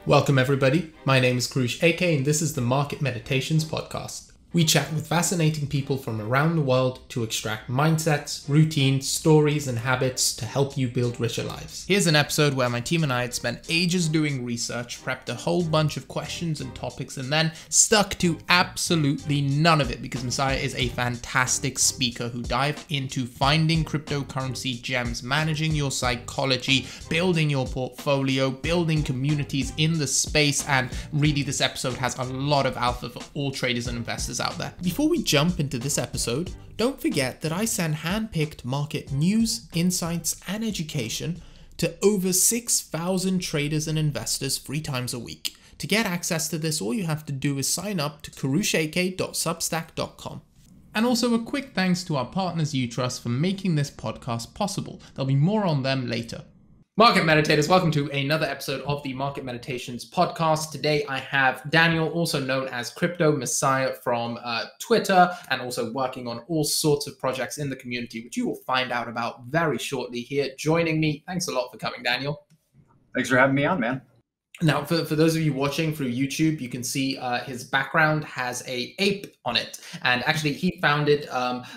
Welcome everybody, my name is 𝐏𝐸 𝐂𝐨𝐻 and this is the Market Meditations podcast. We chat with fascinating people from around the world to extract mindsets, routines, stories and habits to help you build richer lives. Here's an episode where my team and I had spent ages doing research, prepped a whole bunch of questions and topics and then stuck to absolutely none of it because Messiah is a fantastic speaker who dived into finding cryptocurrency gems, managing your psychology, building your portfolio, building communities in the space, and really this episode has a lot of alpha for all traders and investors out there. Before we jump into this episode, don't forget that I send hand-picked market news, insights, and education to over 6,000 traders and investors 3 times a week. To get access to this, all you have to do is sign up to 𝐻ro𝐸𝐺.substack.com. And also a quick thanks to our partners 𝐸trust for making this podcast possible. There'll be more on them later. Market Meditators, welcome to another episode of the Market Meditations podcast. Today I have Daniel, also known as CryptoMessiah from Twitter, and also working on all sorts of projects in the community, which you will find out about very shortly here, joining me. Thanks a lot for coming, Daniel. Thanks for having me on, man. Now, for those of you watching through YouTube, you can see his background has a ape on it. And actually, he founded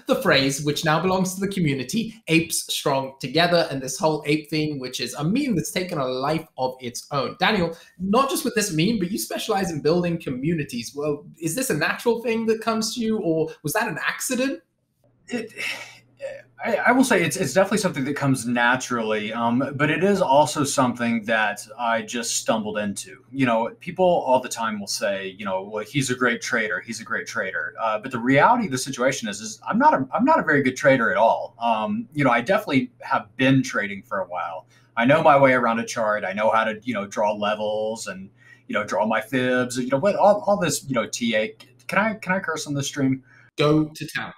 the phrase, which now belongs to the community, apes strong together. And this whole ape thing, which is a meme that's taken a life of its own. Daniel, not just with this meme, but you specialize in building communities. Well, is this a natural thing that comes to you, or was that an accident? I will say it's definitely something that comes naturally, but it is also something that I just stumbled into. You know, people all the time will say, you know, well, he's a great trader. He's a great trader. But the reality of the situation is I'm not a very good trader at all. You know, I definitely have been trading for a while. I know my way around a chart. I know how to, you know, draw levels and, you know, draw my fibs. You know, but all this, you know, TA. Can I curse on this stream? Go to town.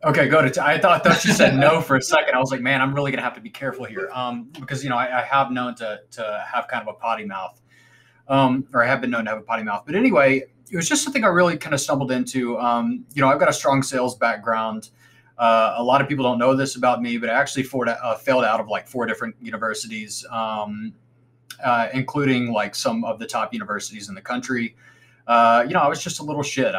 Okay, I thought you said no for a second. I was like, man, I'm really gonna have to be careful here, because you know I have known to have kind of a potty mouth, or I have been known to have a potty mouth. But anyway, it was just something I really kind of stumbled into. You know, I've got a strong sales background. A lot of people don't know this about me, but I actually failed out of like 4 different universities, including like some of the top universities in the country. You know, I was just a little shit.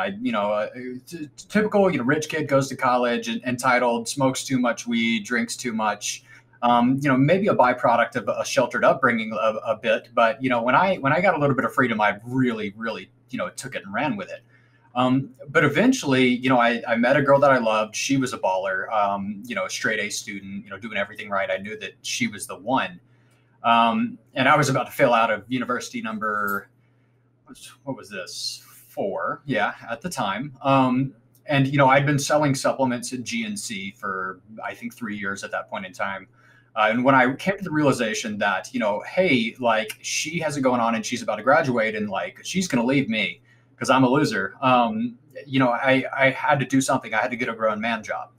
Typical, you know, rich kid goes to college and entitled, smokes too much weed, drinks too much. You know, maybe a byproduct of a sheltered upbringing a bit. But, you know, when I got a little bit of freedom, I really, you know, took it and ran with it. But eventually, you know, I met a girl that I loved. She was a baller, you know, a straight A student, you know, doing everything right. I knew that she was the one. And I was about to fail out of university number, what was this? 4, yeah, at the time. And, you know, I'd been selling supplements at GNC for, I think, 3 years at that point in time. And when I came to the realization that, you know, hey, like, she has it going on and she's about to graduate and, like, she's going to leave me because I'm a loser, you know, I had to do something. I had to get a grown man job.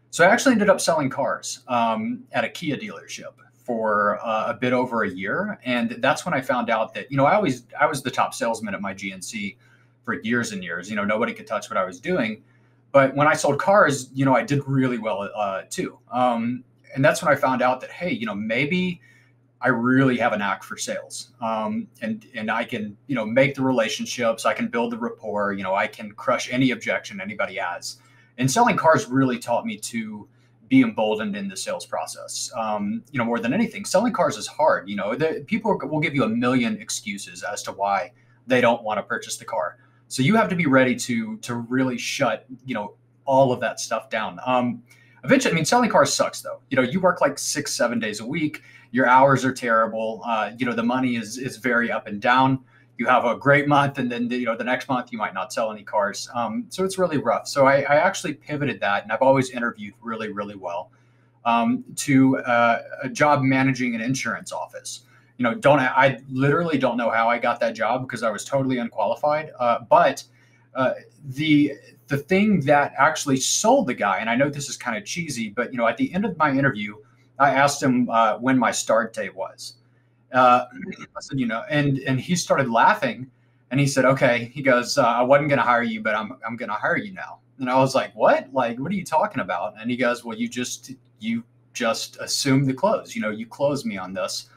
So I actually ended up selling cars at a Kia dealership for a bit over a year. And that's when I found out that, you know, I was the top salesman at my GNC for years and years. You know, nobody could touch what I was doing. But when I sold cars, you know, I did really well too. And that's when I found out that, hey, you know, maybe I really have a knack for sales. And I can, you know, make the relationships, I can build the rapport, you know, I can crush any objection anybody has. And selling cars really taught me to be emboldened in the sales process. You know, more than anything, selling cars is hard. You know, people will give you a million excuses as to why they don't want to purchase the car. So you have to be ready to really shut, you know, all of that stuff down. Eventually, I mean, selling cars sucks though. You know, you work like 6-7 days a week. Your hours are terrible. You know, the money is very up and down. You have a great month, and then, you know, the next month you might not sell any cars. So it's really rough. So I actually pivoted that, and I've always interviewed really, really well, to a job managing an insurance office. You know, I literally don't know how I got that job because I was totally unqualified. But the thing that actually sold the guy, and I know this is kind of cheesy, but, you know, at the end of my interview, I asked him when my start date was. I said, you know, and he started laughing and he said, okay, he goes, I wasn't going to hire you, but I'm going to hire you now. And I was like, what? Like, what are you talking about? And he goes, well, you just assumed the close, you know, you closed me on this.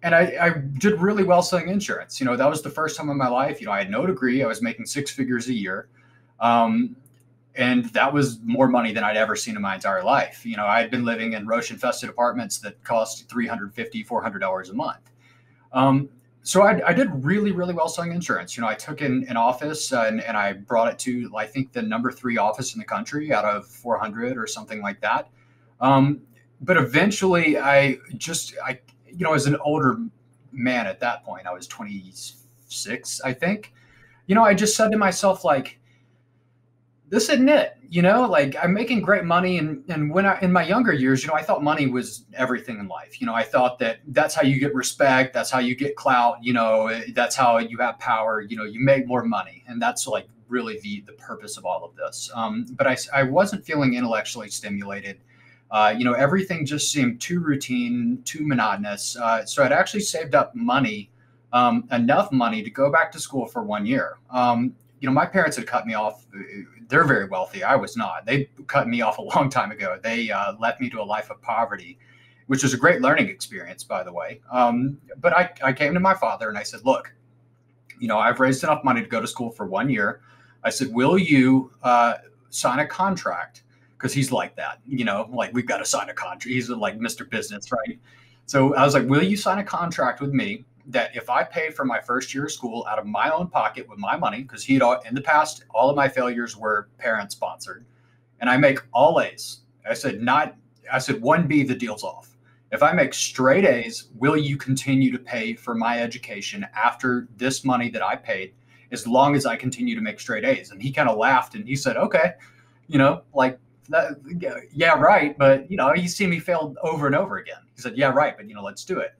and I did really well selling insurance. That was the first time in my life. I had no degree. I was making six figures a year. And that was more money than I'd ever seen in my entire life. I had been living in roach infested apartments that cost $350, $400 a month. So I did really, really well selling insurance. I took in an office and I brought it to, I think, the number 3 office in the country out of 400 or something like that. But eventually as an older man at that point, I was 26, I think, I just said to myself, like, this isn't it, like, I'm making great money. And when in my younger years, I thought money was everything in life. I thought that that's how you get respect. That's how you get clout. That's how you have power. You make more money. And that's like really the purpose of all of this. But I wasn't feeling intellectually stimulated. Everything just seemed too routine, too monotonous. So I'd actually saved up money, enough money to go back to school for 1 year. My parents had cut me off. They're very wealthy. I was not. They cut me off a long time ago. They left me to a life of poverty, which was a great learning experience, by the way. But I came to my father and I said, look, I've raised enough money to go to school for 1 year. I said, will you sign a contract? Because he's like that, like, we've got to sign a contract. He's like Mr. Business, right? So I was like, will you sign a contract with me that if I pay for my first year of school out of my own pocket with my money, because in the past, all of my failures were parent sponsored, and I make all A's. I said 1B, the deal's off. If I make straight A's, will you continue to pay for my education after this money that I paid, as long as I continue to make straight A's? And he kind of laughed and he said, okay, like that, yeah, right. But, you see me fail over and over again. He said, yeah, right. But, let's do it.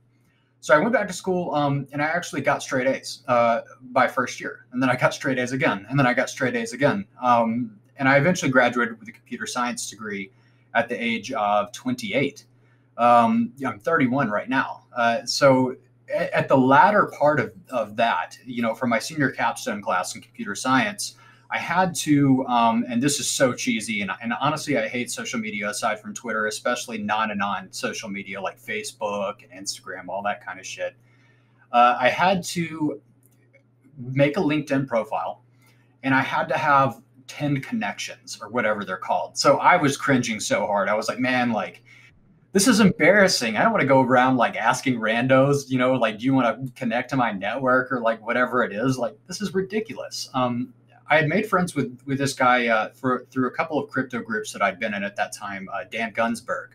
So I went back to school and I actually got straight A's by first year. And then I got straight A's again. And then I got straight A's again. And I eventually graduated with a computer science degree at the age of 28. I'm 31 right now. So at the latter part of that, for my senior capstone class in computer science, I had to, and this is so cheesy, and honestly, I hate social media aside from Twitter, especially non social media like Facebook and Instagram, all that kind of shit. I had to make a LinkedIn profile, and I had to have 10 connections or whatever they're called. So I was cringing so hard. I was like, man, like, this is embarrassing. I don't want to go around like asking randos, like, do you want to connect to my network or like whatever it is? Like, this is ridiculous. I had made friends with this guy through a couple of crypto groups that I'd been in at that time, Dan Gunzberg,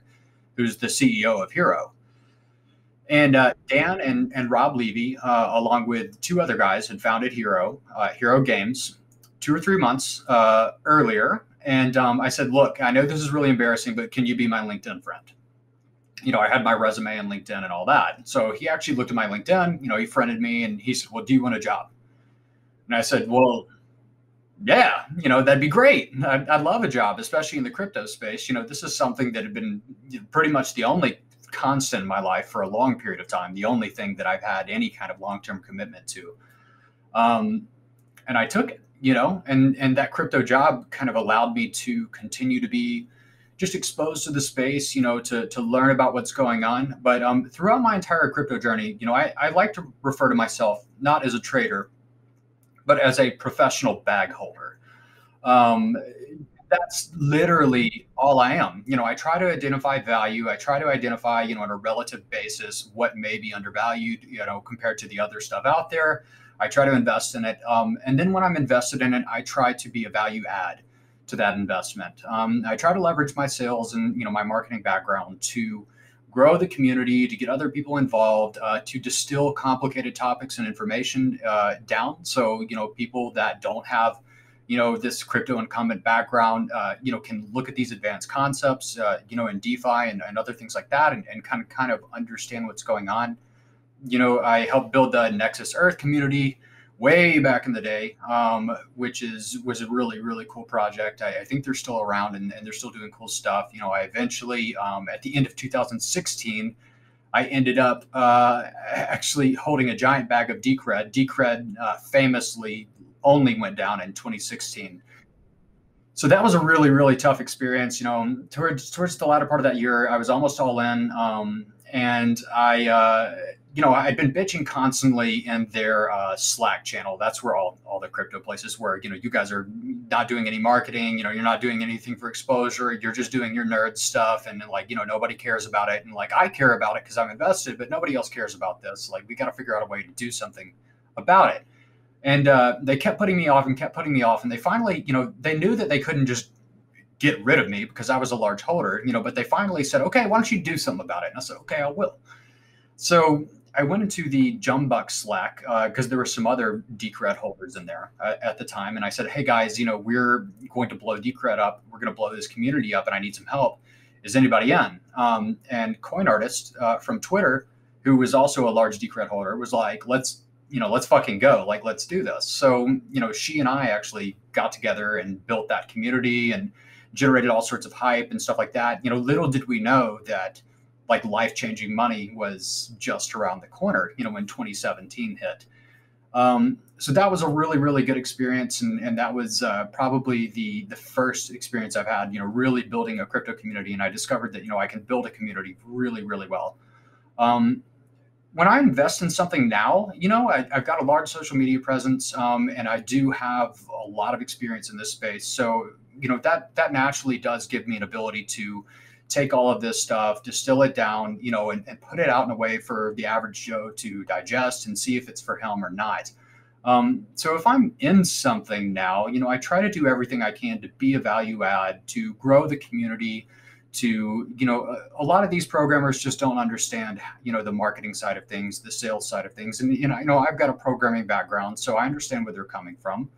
who's the CEO of Hxro. And Dan and Rob Levy, along with 2 other guys, had founded Hxro Games, 2 or 3 months earlier. And I said, look, I know this is really embarrassing, but can you be my LinkedIn friend? I had my resume on LinkedIn and all that. So he actually looked at my LinkedIn, he friended me and he said, well, do you want a job? And I said, well, yeah, that'd be great. I'd love a job, especially in the crypto space. This is something that had been pretty much the only constant in my life for a long period of time, the only thing that I've had any kind of long-term commitment to. And I took it, and that crypto job kind of allowed me to continue to be just exposed to the space, to learn about what's going on. But throughout my entire crypto journey, I like to refer to myself not as a trader, but as a professional bag holder. That's literally all I am. I try to identify value. I try to identify, on a relative basis, what may be undervalued, compared to the other stuff out there. I try to invest in it. And then when I'm invested in it, I try to be a value add to that investment. I try to leverage my sales and, my marketing background to grow the community, to get other people involved, to distill complicated topics and information down. So, people that don't have, this crypto incumbent background, can look at these advanced concepts, in DeFi and other things like that, and kind of understand what's going on. I helped build the Nexus Earth community way back in the day, which was a really, really cool project. I think they're still around and they're still doing cool stuff. I eventually, at the end of 2016, I ended up actually holding a giant bag of Decred. Decred famously only went down in 2016. So that was a really, really tough experience. Towards the latter part of that year, I was almost all in. And I I'd been bitching constantly in their Slack channel. That's where all the crypto places where, you guys are not doing any marketing, you're not doing anything for exposure. You're just doing your nerd stuff. And like, nobody cares about it. And like, I care about it because I'm invested, but nobody else cares about this. Like, we got to figure out a way to do something about it. And they kept putting me off and kept putting me off. And they finally, they knew that they couldn't just get rid of me because I was a large holder, but they finally said, okay, why don't you do something about it? And I said, okay, I will. So I went into the 𝐉𝐨𝐬𝐧 Slack because there were some other Decred holders in there at the time. And I said, hey guys, we're going to blow Decred up. We're going to blow this community up and I need some help. Is anybody in? And Coin Artist from Twitter, who was also a large Decred holder, was like, let's fucking go. Like, let's do this. So, she and I actually got together and built that community and generated all sorts of hype and stuff like that. Little did we know that like life-changing money was just around the corner, when 2017 hit. So that was a really, really good experience. And that was probably the first experience I've had, really building a crypto community. And I discovered that, I can build a community really, really well. When I invest in something now, I've got a large social media presence and I do have a lot of experience in this space. So, that naturally does give me an ability to take all of this stuff, distill it down, and put it out in a way for the average Joe to digest and see if it's for him or not. So if I'm in something now, I try to do everything I can to be a value add, to grow the community, to, a lot of these programmers just don't understand, the marketing side of things, the sales side of things. And, I've got a programming background, so I understand where they're coming from.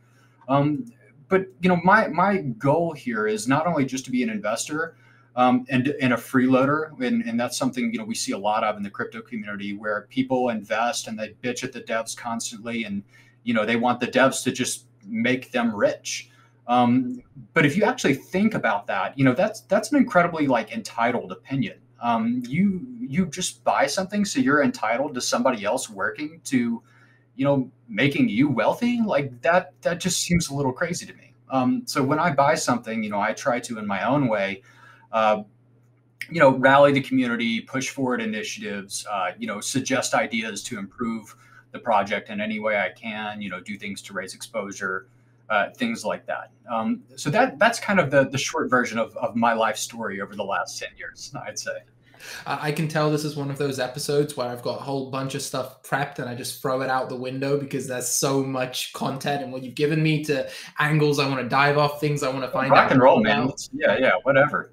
But, my goal here is not only just to be an investor, and a freeloader. And that's something, we see a lot of in the crypto community where people invest and they bitch at the devs constantly. And, they want the devs to just make them rich. But if you actually think about that, that's an incredibly like entitled opinion. You just buy something, so you're entitled to somebody else working to, making you wealthy. Like that just seems a little crazy to me. So when I buy something, I try to, in my own way, rally the community, push forward initiatives, suggest ideas to improve the project in any way I can, do things to raise exposure, things like that. So that's kind of the short version of my life story over the last 10 years, I'd say. I can tell this is one of those episodes where I've got a whole bunch of stuff prepped and I just throw it out the window because there's so much content and what you've given me to angles I want to dive off, things I want to find out. Rock and roll, man. Yeah, whatever.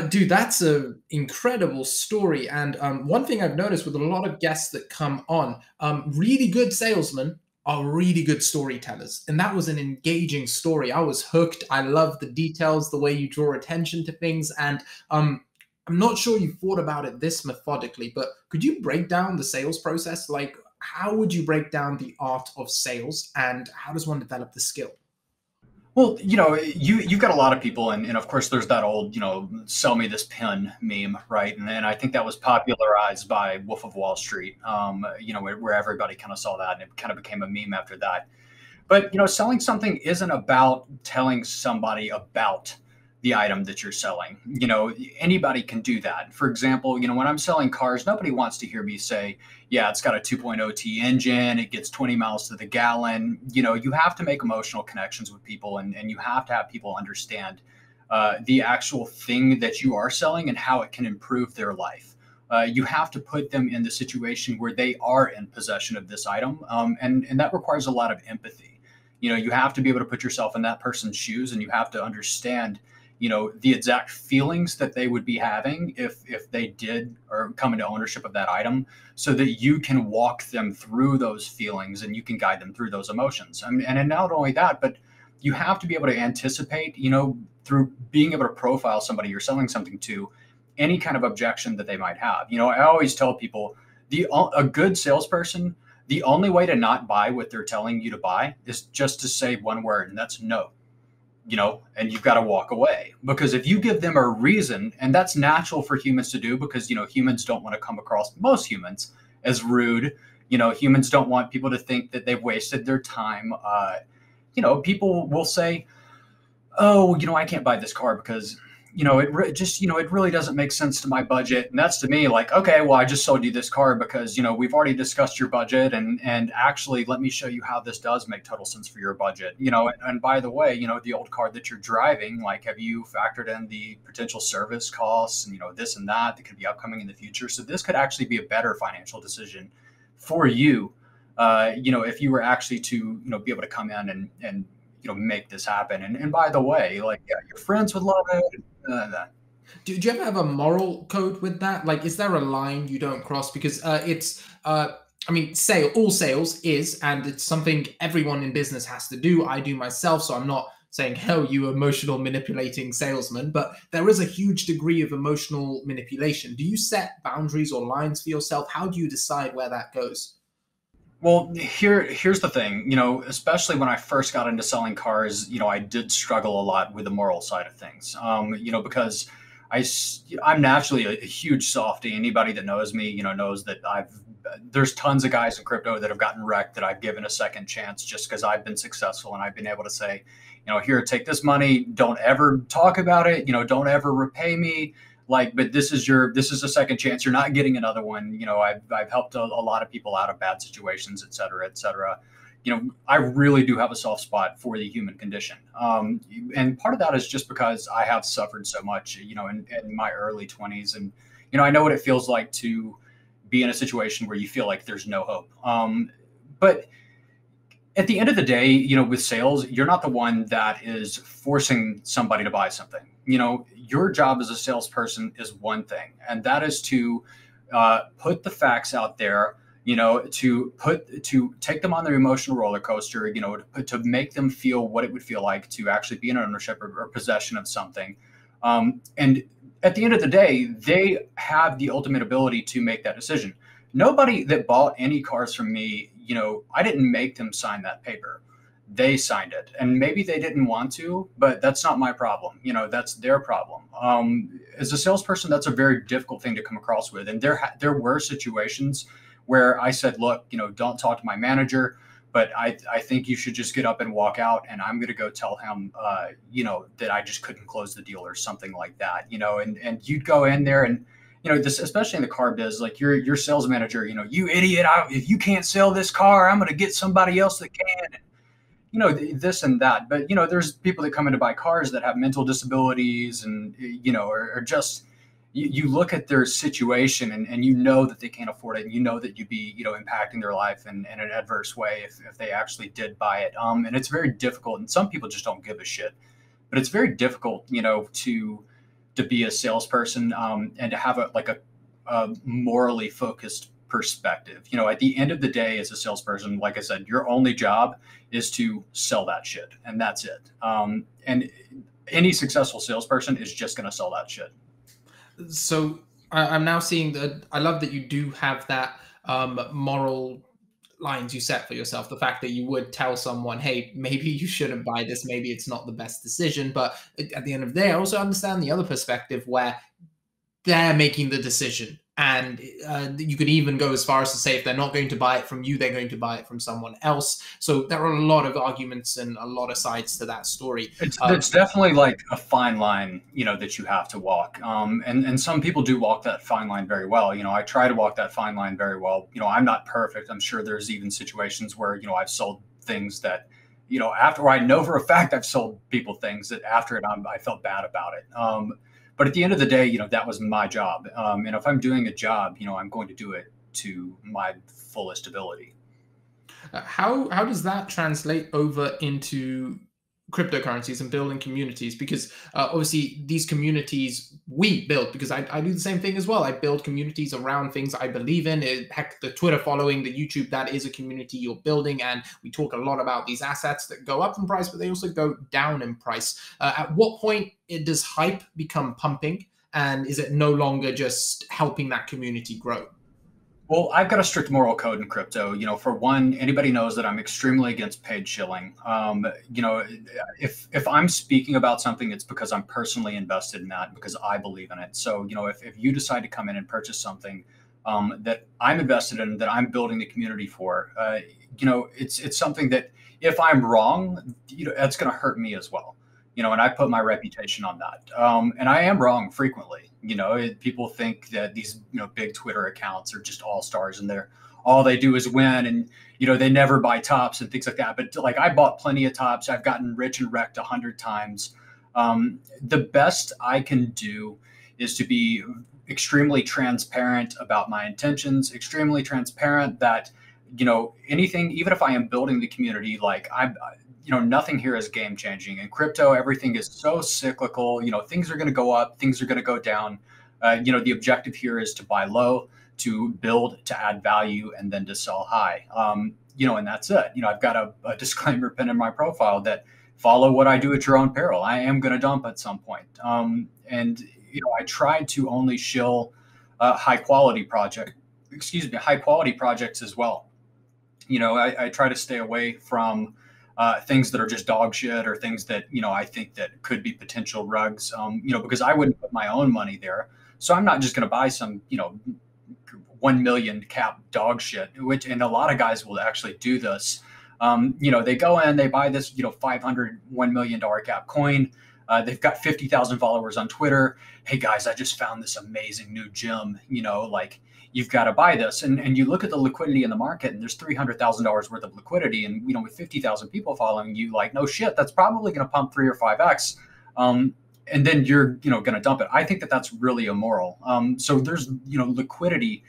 Dude, that's an incredible story. And one thing I've noticed with a lot of guests that come on, really good salesmen are really good storytellers. And that was an engaging story. I was hooked. I love the details, the way you draw attention to things. And I'm not sure you thought about it this methodically, but could you break down the sales process? Like, how would you break down the art of sales and how does one develop the skill? Well, you've got a lot of people, and of course there's that old, sell me this pen meme, right? And then I think that was popularized by Wolf of Wall Street, where everybody kind of saw that and it kind of became a meme after that. But, selling something isn't about telling somebody about the item that you're selling. Anybody can do that. For example, when I'm selling cars, nobody wants to hear me say, yeah, it's got a 2.0 T engine, it gets 20 miles to the gallon. You have to make emotional connections with people and you have to have people understand the actual thing that you are selling and how it can improve their life. You have to put them in the situation where they are in possession of this item. And that requires a lot of empathy. You have to be able to put yourself in that person's shoes and you have to understand the exact feelings that they would be having if they did or come into ownership of that item so that you can walk them through those feelings and you can guide them through those emotions. And not only that, but you have to be able to anticipate, through being able to profile somebody you're selling something to, any kind of objection that they might have. I always tell people a good salesperson, the only way to not buy what they're telling you to buy is just to say one word, and that's no. And you've got to walk away, because if you give them a reason, and that's natural for humans to do because, humans don't want to come across, most humans, as rude. Humans don't want people to think that they've wasted their time. People will say, oh, I can't buy this car because, it really doesn't make sense to my budget. And that's to me like, okay, well, I just sold you this card because, we've already discussed your budget, and actually let me show you how this does make total sense for your budget. And by the way, the old card that you're driving, like, have you factored in the potential service costs and, this and that could be upcoming in the future? So this could actually be a better financial decision for you, if you were actually to, be able to come in and make this happen. And by the way, like, yeah, your friends would love it. Do you ever have a moral code with that? Like, is there a line you don't cross? Because all sales is, and it's something everyone in business has to do. I do myself, so I'm not saying, hell, you emotional manipulating salesman, but there is a huge degree of emotional manipulation. Do you set boundaries or lines for yourself? How do you decide where that goes? Well, here's the thing, especially when I first got into selling cars, I did struggle a lot with the moral side of things, because I'm naturally a huge softie. Anybody that knows me, knows that there's tons of guys in crypto that have gotten wrecked that I've given a second chance just because I've been successful and I've been able to say, here, take this money. Don't ever talk about it. Don't ever repay me. Like, but this is a second chance. You're not getting another one. I've helped a lot of people out of bad situations, et cetera, et cetera. I really do have a soft spot for the human condition. And part of that is just because I have suffered so much, in my early 20s. And, I know what it feels like to be in a situation where you feel like there's no hope. But at the end of the day, with sales, you're not the one that is forcing somebody to buy something. Your job as a salesperson is one thing, and that is to put the facts out there, to take them on their emotional roller coaster, to make them feel what it would feel like to actually be in ownership or possession of something. And at the end of the day, they have the ultimate ability to make that decision. Nobody that bought any cars from me, I didn't make them sign that paper. They signed it, and maybe they didn't want to, but that's not my problem. That's their problem. As a salesperson, that's a very difficult thing to come across with. And there were situations where I said, look, don't talk to my manager, but I think you should just get up and walk out, and I'm going to go tell him, that I just couldn't close the deal or something like that, and you'd go in there and, this, especially in the car biz, like your sales manager, you idiot, if you can't sell this car, I'm going to get somebody else that can. This and that. But, there's people that come in to buy cars that have mental disabilities and, or just, you look at their situation and that they can't afford it. And that you'd be, impacting their life in an adverse way if they actually did buy it. And it's very difficult. And some people just don't give a shit. But it's very difficult, to be a salesperson and to have a morally focused perspective. At the end of the day, as a salesperson, like I said, your only job is to sell that shit, and that's it. And any successful salesperson is just going to sell that shit. So I'm now seeing that I love that you do have that moral lines you set for yourself. The fact that you would tell someone, hey, maybe you shouldn't buy this, maybe it's not the best decision. But at the end of the day, I also understand the other perspective where they're making the decision. And you could even go as far as to say, if they're not going to buy it from you, they're going to buy it from someone else. So there are a lot of arguments and a lot of sides to that story. It's definitely like a fine line, that you have to walk. And some people do walk that fine line very well. I try to walk that fine line very well. I'm not perfect. I'm sure there's even situations where, I've sold things that, after I know for a fact I've sold people things that after it, I felt bad about it. But at the end of the day, that was my job. And if I'm doing a job, I'm going to do it to my fullest ability. How does that translate over into cryptocurrencies and building communities? Because obviously these communities we build, because I do the same thing as well. I build communities around things I believe in. Heck, the Twitter following, the YouTube, that is a community you're building. And we talk a lot about these assets that go up in price, but they also go down in price. At what point does hype become pumping? And is it no longer just helping that community grow? Well, I've got a strict moral code in crypto. For one, anybody knows that I'm extremely against paid shilling. If I'm speaking about something, it's because I'm personally invested in that, because I believe in it. So, if you decide to come in and purchase something that I'm invested in, that I'm building the community for, it's something that if I'm wrong, that's going to hurt me as well. and I put my reputation on that. And I am wrong frequently. People think that these, big Twitter accounts are just all stars and all they do is win, and, they never buy tops and things like that. But like, I bought plenty of tops. I've gotten rich and wrecked 100 times. The best I can do is to be extremely transparent about my intentions, extremely transparent that, anything, even if I am building the community, like nothing here is game changing. In crypto, everything is so cyclical. Things are going to go up, things are going to go down. The objective here is to buy low, to build, to add value, and then to sell high. And that's it. I've got a disclaimer pin in my profile that follow what I do at your own peril. I am going to dump at some point. And I try to only shill high quality projects as well. I try to stay away from things that are just dog shit, or things that, I think that could be potential rugs, because I wouldn't put my own money there. So I'm not just going to buy some, 1 million cap dog shit, and a lot of guys will actually do this. They go in, they buy this, $500, $1 million cap coin. They've got 50,000 followers on Twitter. Hey guys, I just found this amazing new gem, like, you've got to buy this. And you look at the liquidity in the market, and there's $300,000 worth of liquidity. And, with 50,000 people following you, like, no shit, that's probably going to pump 3 or 5X. And then you're, going to dump it. I think that that's really immoral. So there's, liquidity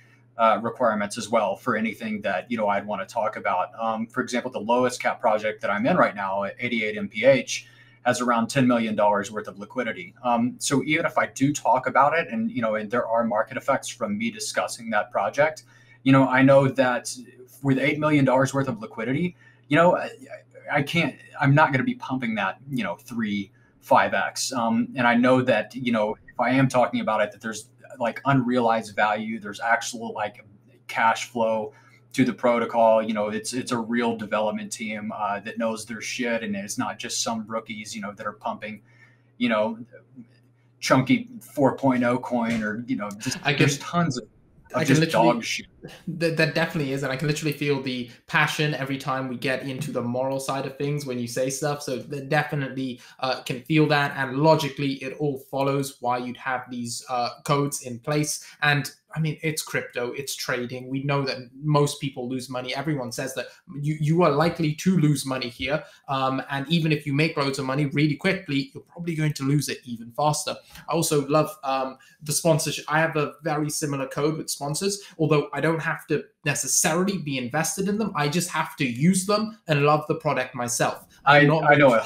requirements as well for anything that, I'd want to talk about. For example, the lowest cap project that I'm in right now at 88 MPH has around $10 million worth of liquidity. So even if I do talk about it, and, and there are market effects from me discussing that project, I know that with $8 million worth of liquidity, I'm not going to be pumping that, 3, 5X. And I know that, if I am talking about it, that there's like unrealized value, there's actual like cash flow to the protocol. It's a real development team that knows their shit, and it's not just some rookies, that are pumping, chunky 4.0 coin, or, there's tons of just dog shit. That definitely is, and I can literally feel the passion every time we get into the moral side of things when you say stuff. So definitely can feel that, and logically it all follows why you'd have these codes in place. And I mean, it's crypto, it's trading. We know that most people lose money. Everyone says that you are likely to lose money here. And even if you make loads of money really quickly, you're probably going to lose it even faster. I also love the sponsorship. I have a very similar code with sponsors, although I don't have to necessarily be invested in them. I just have to use them and love the product myself. I know 100%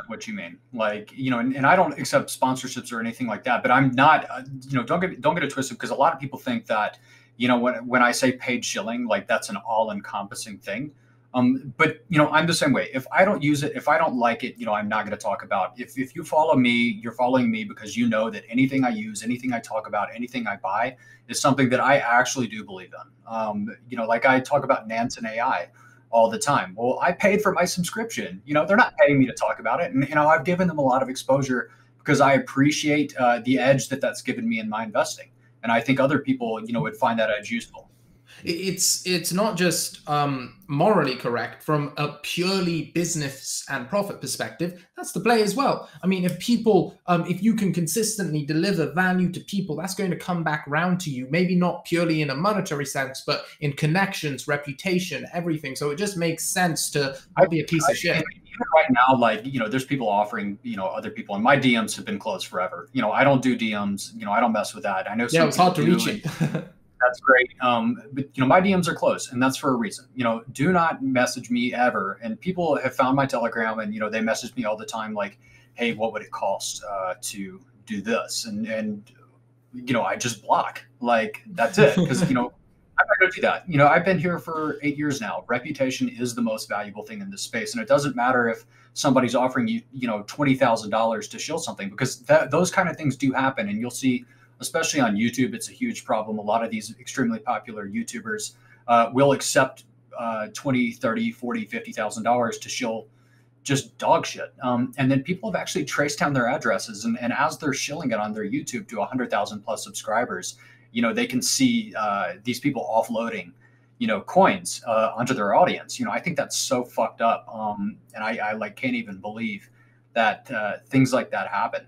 what you mean. Like, and I don't accept sponsorships or anything like that, but I'm not, don't get it twisted, because a lot of people think that, when I say paid shilling, like that's an all encompassing thing. But, I'm the same way. If I don't use it, if I don't like it, I'm not going to talk about. If you follow me, you're following me because you know that anything I use, anything I talk about, anything I buy is something that I actually do believe in. Like I talk about Nansen AI all the time. Well, I paid for my subscription. They're not paying me to talk about it. And, I've given them a lot of exposure because I appreciate the edge that's given me in my investing. And I think other people, would find that edge useful. It's not just morally correct from a purely business and profit perspective. That's the play as well. I mean, if you can consistently deliver value to people, that's going to come back round to you. Maybe not purely in a monetary sense, but in connections, reputation, everything. So it just makes sense to not be a piece of shit. Even right now, like, there's people offering, other people, and my DMs have been closed forever. I don't do DMs. I don't mess with that. I know. Yeah, it's hard to reach it. That's great. But my DMs are closed, and that's for a reason. Do not message me ever. And people have found my Telegram, and they message me all the time, like, hey, what would it cost to do this? And I just block. Like, that's it. Because I'm not going to do that. I've been here for 8 years now. Reputation is the most valuable thing in this space, and it doesn't matter if somebody's offering you $20,000 to shill something, because those kind of things do happen, and you'll see. Especially on YouTube, it's a huge problem. A lot of these extremely popular YouTubers will accept $20, $30, $40, $50,000 to shill just dog shit. And then people have actually traced down their addresses, and as they're shilling it on their YouTube to 100,000 plus subscribers, they can see these people offloading, coins onto their audience. I think that's so fucked up. And I like can't even believe that things like that happen,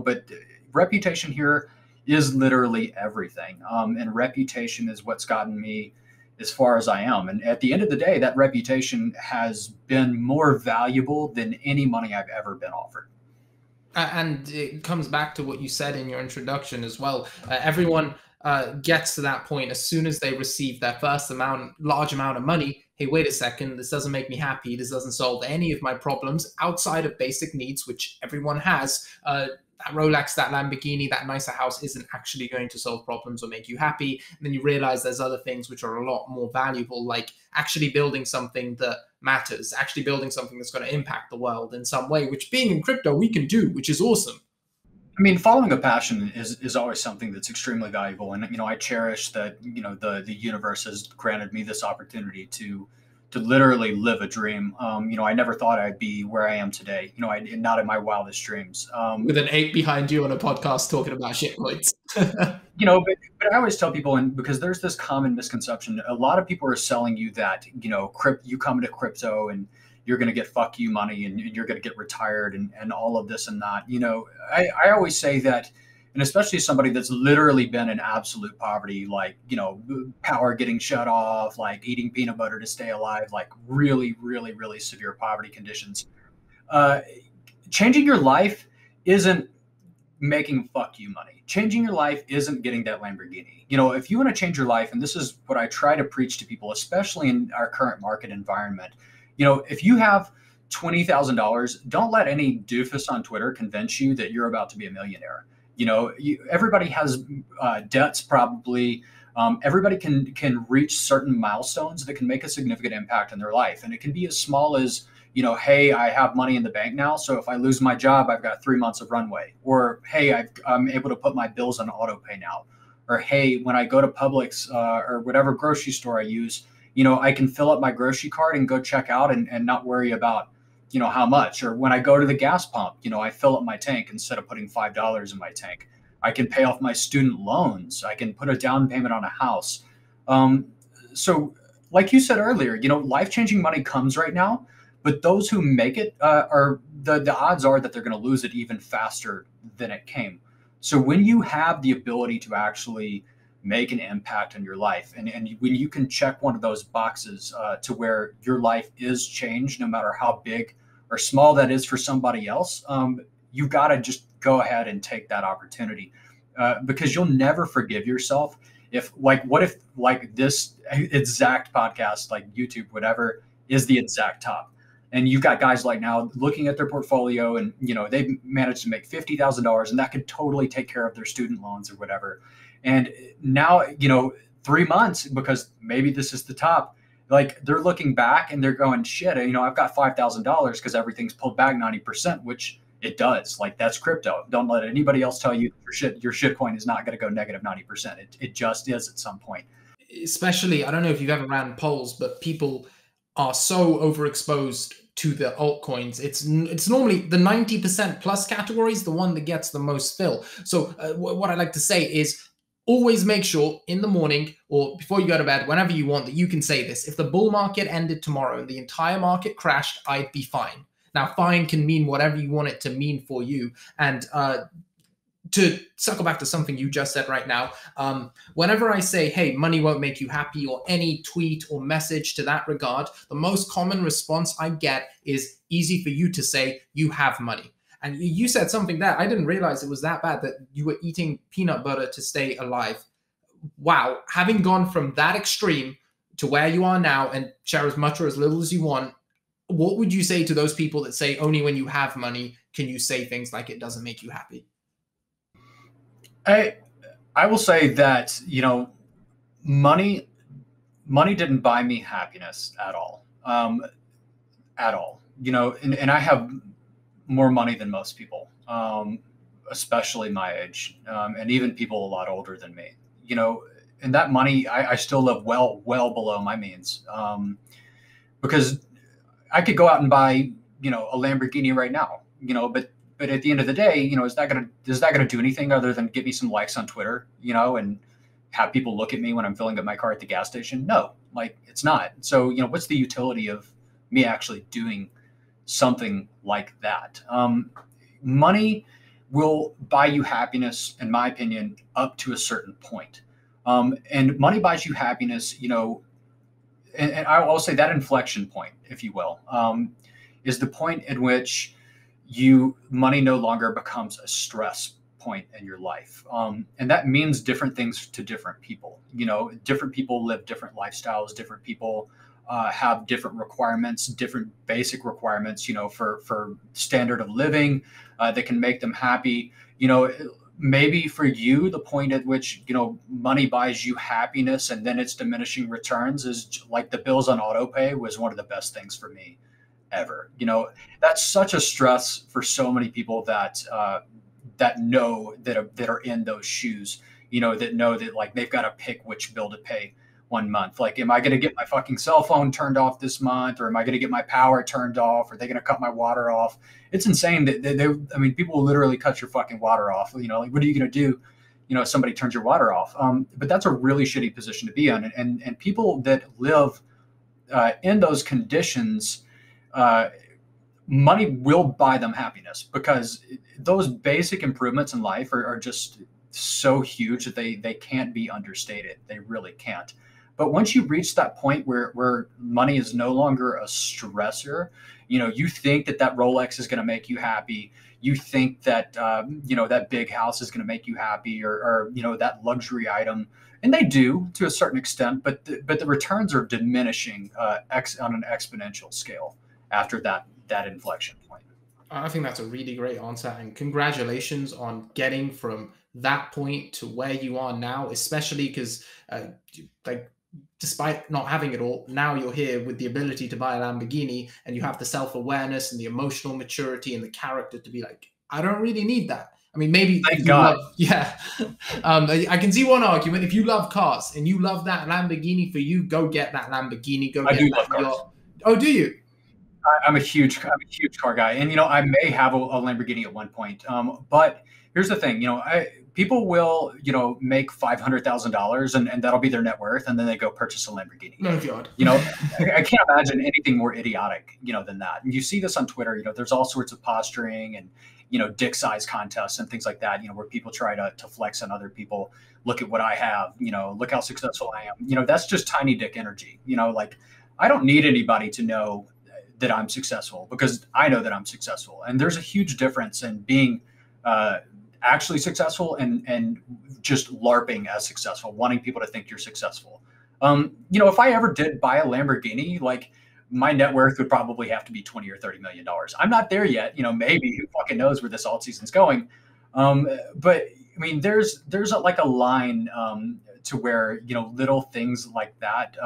but reputation here is literally everything. And reputation is what's gotten me as far as I am. And at the end of the day, that reputation has been more valuable than any money I've ever been offered. And it comes back to what you said in your introduction as well. Everyone gets to that point as soon as they receive their first large amount of money. Hey, wait a second, this doesn't make me happy. This doesn't solve any of my problems outside of basic needs, which everyone has. That Rolex, that Lamborghini, that nicer house isn't actually going to solve problems or make you happy. And then you realize there's other things which are a lot more valuable, like actually building something that matters, actually building something that's going to impact the world in some way, which being in crypto, we can do, which is awesome. I mean, following a passion is always something that's extremely valuable. And, I cherish that, the universe has granted me this opportunity to literally live a dream. I never thought I'd be where I am today. Not in my wildest dreams. With an 8 behind you on a podcast talking about shitcoins. But I always tell people, and because there's this common misconception, a lot of people are selling you that, you come into crypto and you're going to get fuck you money and you're going to get retired and all of this and that. I always say that, and especially somebody that's literally been in absolute poverty, like, power getting shut off, like eating peanut butter to stay alive, like really, really, really severe poverty conditions. Changing your life isn't making fuck you money. Changing your life isn't getting that Lamborghini. If you want to change your life, and this is what I try to preach to people, especially in our current market environment, if you have $20,000, don't let any doofus on Twitter convince you that you're about to be a millionaire. Everybody has debts probably. Everybody can reach certain milestones that can make a significant impact in their life. And it can be as small as, hey, I have money in the bank now, so if I lose my job, I've got 3 months of runway. Or, hey, I'm able to put my bills on auto pay now. Or, hey, when I go to Publix or whatever grocery store I use, I can fill up my grocery cart and go check out and not worry about, how much. Or when I go to the gas pump, I fill up my tank instead of putting $5 in my tank. I can pay off my student loans. I can put a down payment on a house. So like you said earlier, life-changing money comes right now, but those who make it are the odds are that they're going to lose it even faster than it came. So when you have the ability to actually make an impact in your life, and when you can check one of those boxes to where your life is changed, no matter how big or small that is for somebody else, you got to just go ahead and take that opportunity because you'll never forgive yourself what if this exact podcast, like YouTube, whatever, is the exact top. And you've got guys like now looking at their portfolio and, they've managed to make $50,000 and that could totally take care of their student loans or whatever. And now, 3 months, because maybe this is the top, like they're looking back and they're going, shit, I've got $5,000 because everything's pulled back 90%, which it does. Like that's crypto. Don't let anybody else tell you your shit coin is not going to go negative 90%. It just is at some point. Especially, I don't know if you've ever ran polls, but people are so overexposed to the altcoins. It's normally the 90% plus category is the one that gets the most fill. So what I like to say is always make sure in the morning or before you go to bed, whenever you want, that you can say this. If the bull market ended tomorrow and the entire market crashed, I'd be fine. Now, fine can mean whatever you want it to mean for you. And to circle back to something you just said right now, whenever I say, hey, money won't make you happy, or any tweet or message to that regard, the most common response I get is easy for you to say, you have money. And you said something there. I didn't realize it was that bad, that you were eating peanut butter to stay alive. Wow. Having gone from that extreme to where you are now, and share as much or as little as you want, what would you say to those people that say only when you have money can you say things like it doesn't make you happy? I will say that, money didn't buy me happiness at all. At all. And I have more money than most people, especially my age, and even people a lot older than me. And that money, I still live well below my means, because I could go out and buy, a Lamborghini right now, but at the end of the day, is that gonna do anything other than get me some likes on Twitter, and have people look at me when I'm filling up my car at the gas station? No, like it's not. So, what's the utility of me actually doing something like that. Money will buy you happiness, in my opinion, up to a certain point. And money buys you happiness, you know, and I'll say that inflection point, if you will, is the point at which money no longer becomes a stress point in your life. And that means different things to different people. You know, different people live different lifestyles, different people have different requirements, different basic requirements, you know, for standard of living that can make them happy. You know, maybe for you, the point at which, you know, money buys you happiness and then it's diminishing returns is like the bills on auto pay was one of the best things for me ever. You know, that's such a stress for so many people that that are in those shoes, you know, that know that like they've got to pick which bill to pay one month. Like, am I going to get my fucking cell phone turned off this month, or am I going to get my power turned off? Or are they going to cut my water off? It's insane that I mean, people will literally cut your fucking water off. You know, like, what are you going to do? You know, if somebody turns your water off. But that's a really shitty position to be in. And people that live in those conditions, money will buy them happiness, because those basic improvements in life are just so huge that they can't be understated. They really can't. But once you reach that point where money is no longer a stressor, you know, you think that Rolex is going to make you happy. You think that, you know, that big house is going to make you happy, or, you know, that luxury item. And they do to a certain extent, but the returns are diminishing on an exponential scale after that inflection point. I think that's a really great answer, and congratulations on getting from that point to where you are now, especially because like, despite not having it all, now you're here with the ability to buy a Lamborghini, and you have the self-awareness and the emotional maturity and the character to be like, I don't really need that. I mean, maybe thank God. I can see one argument. If you love cars and you love that Lamborghini, for you, go get that Lamborghini. I do love cars. Oh, do you? I'm a huge car guy, and you know, I may have a Lamborghini at one point. But here's the thing, you know, people will, you know, make $500,000 and that'll be their net worth, and then they go purchase a Lamborghini. No God. You know, I can't imagine anything more idiotic, you know, than that. And you see this on Twitter. You know, there's all sorts of posturing and, you know, dick size contests and things like that. You know, where people try to flex on other people. Look at what I have. You know, look how successful I am. You know, that's just tiny dick energy. You know, like, I don't need anybody to know that I'm successful, because I know that I'm successful. And there's a huge difference in being actually successful and just LARPing as successful, wanting people to think you're successful. You know, if I ever did buy a Lamborghini, like, my net worth would probably have to be $20 or $30 million. I'm not there yet. You know, maybe, who fucking knows where this alt season's going. But I mean, there's like a line to where, you know, little things like that,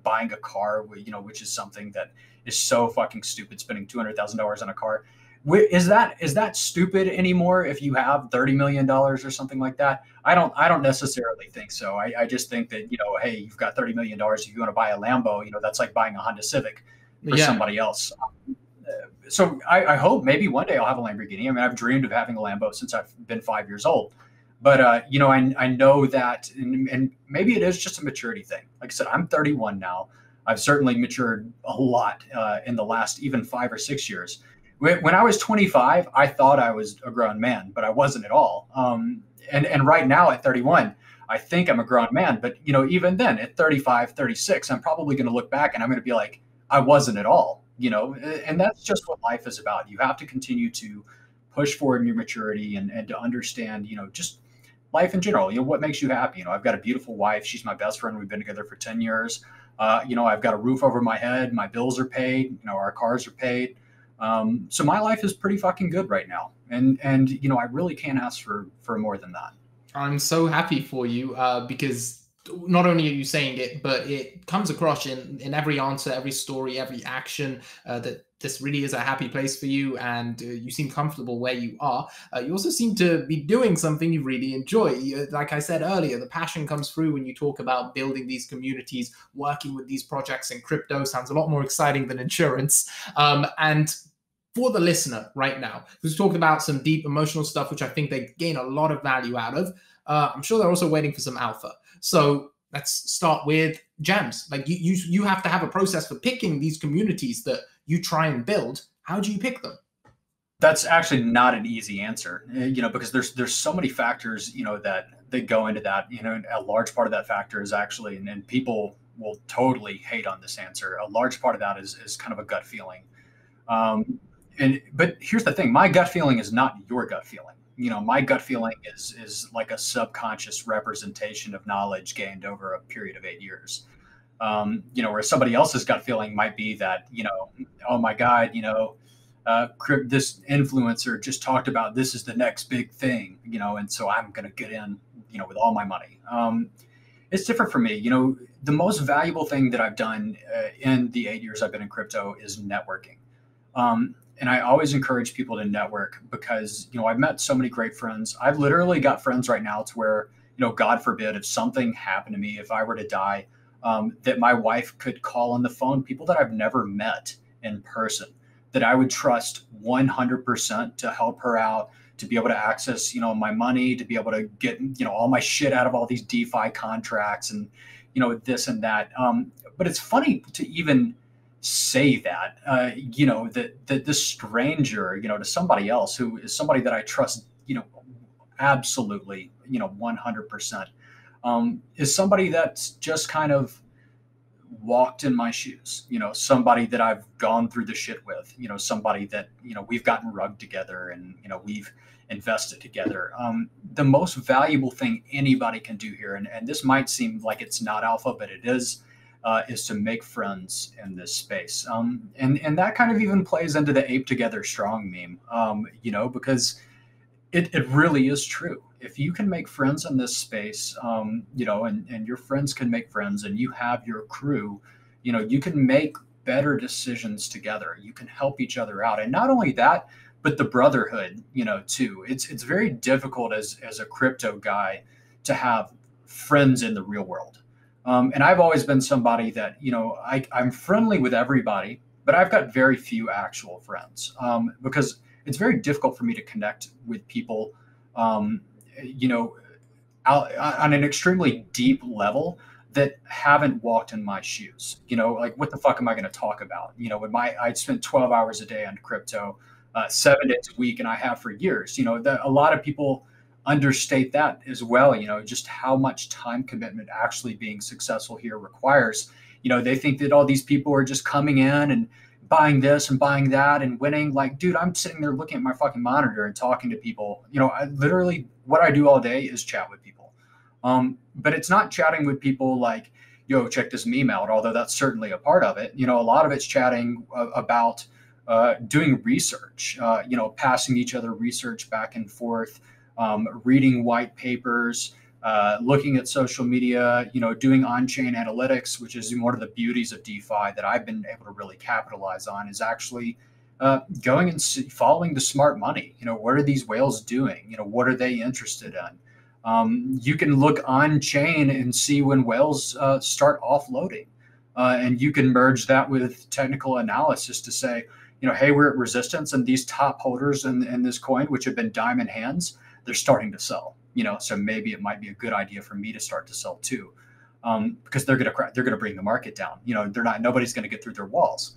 buying a car, you know, which is something that is so fucking stupid, spending $200,000 on a car. Is that stupid anymore if you have $30 million or something like that? I don't necessarily think so. I just think that, you know, hey, you've got $30 million. If you want to buy a Lambo, you know, that's like buying a Honda Civic for somebody else. So I hope maybe one day I'll have a Lamborghini. I mean, I've dreamed of having a Lambo since I've been 5 years old. But, you know, I know that, and maybe it is just a maturity thing. Like I said, I'm 31 now. I've certainly matured a lot in the last even 5 or 6 years. When I was 25, I thought I was a grown man, but I wasn't at all. And right now at 31, I think I'm a grown man. But, you know, even then at 35, 36, I'm probably going to look back and I'm going to be like, I wasn't at all, you know, and that's just what life is about. You have to continue to push forward in your maturity and to understand, you know, just life in general. You know, what makes you happy? You know, I've got a beautiful wife. She's my best friend. We've been together for 10 years. You know, I've got a roof over my head. My bills are paid. You know, our cars are paid. So my life is pretty fucking good right now. And, you know, I really can't ask for more than that. I'm so happy for you, because not only are you saying it, but it comes across in every answer, every story, every action, that this really is a happy place for you, and you seem comfortable where you are. You also seem to be doing something you really enjoy. Like I said earlier, the passion comes through when you talk about building these communities, working with these projects in crypto. Sounds a lot more exciting than insurance. And for the listener right now, who's talked about some deep emotional stuff, which I think they gain a lot of value out of, I'm sure they're also waiting for some alpha. So let's start with gems. Like you have to have a process for picking these communities that you try and build. How do you pick them? That's actually not an easy answer, because there's so many factors, that go into that. A large part of that factor is actually, and people will totally hate on this answer. A large part of that is kind of a gut feeling. But here's the thing: my gut feeling is not your gut feeling. My gut feeling is like a subconscious representation of knowledge gained over a period of 8 years. Where somebody else's gut feeling might be that, oh my God, this influencer just talked about this is the next big thing, and so I'm going to get in, with all my money. It's different for me. The most valuable thing that I've done in the 8 years I've been in crypto is networking. And I always encourage people to network because, I've met so many great friends. I've literally got friends right now to where, God forbid, if something happened to me, if I were to die, that my wife could call on the phone, people that I've never met in person, that I would trust 100% to help her out, to be able to access, my money, to be able to get, all my shit out of all these DeFi contracts and, this and that. But it's funny to even say that, that this stranger, to somebody else who is somebody that I trust, absolutely, 100%, is somebody that's just kind of walked in my shoes, somebody that I've gone through the shit with, somebody that, we've gotten rugged together and, we've invested together. The most valuable thing anybody can do here, and this might seem like it's not alpha, but it is to make friends in this space. And that kind of even plays into the ape together strong meme, because it really is true. If you can make friends in this space, and your friends can make friends and you have your crew, you can make better decisions together. You can help each other out. And not only that, but the brotherhood, too. It's very difficult as a crypto guy to have friends in the real world. And I've always been somebody that, I'm friendly with everybody, but I've got very few actual friends, because it's very difficult for me to connect with people, out on an extremely deep level that haven't walked in my shoes. Like, what the fuck am I going to talk about? When I'd spent 12 hours a day on crypto, 7 days a week, and I have for years. A lot of people understate that as well. Just how much time commitment actually being successful here requires. They think that all these people are just coming in and buying this and buying that and winning. Like, dude, I'm sitting there looking at my fucking monitor and talking to people. I literally, what I do all day is chat with people. But it's not chatting with people like, yo, check this meme out, although that's certainly a part of it. A lot of it's chatting about doing research, passing each other research back and forth, reading white papers, looking at social media, doing on-chain analytics, which is one of the beauties of DeFi that I've been able to really capitalize on, is actually going and following the smart money. What are these whales doing? What are they interested in? You can look on-chain and see when whales start offloading, and you can merge that with technical analysis to say, hey, we're at resistance, and these top holders in this coin, which have been diamond hands, they're starting to sell. So maybe it might be a good idea for me to start to sell too, because they're gonna bring the market down. Nobody's gonna get through their walls.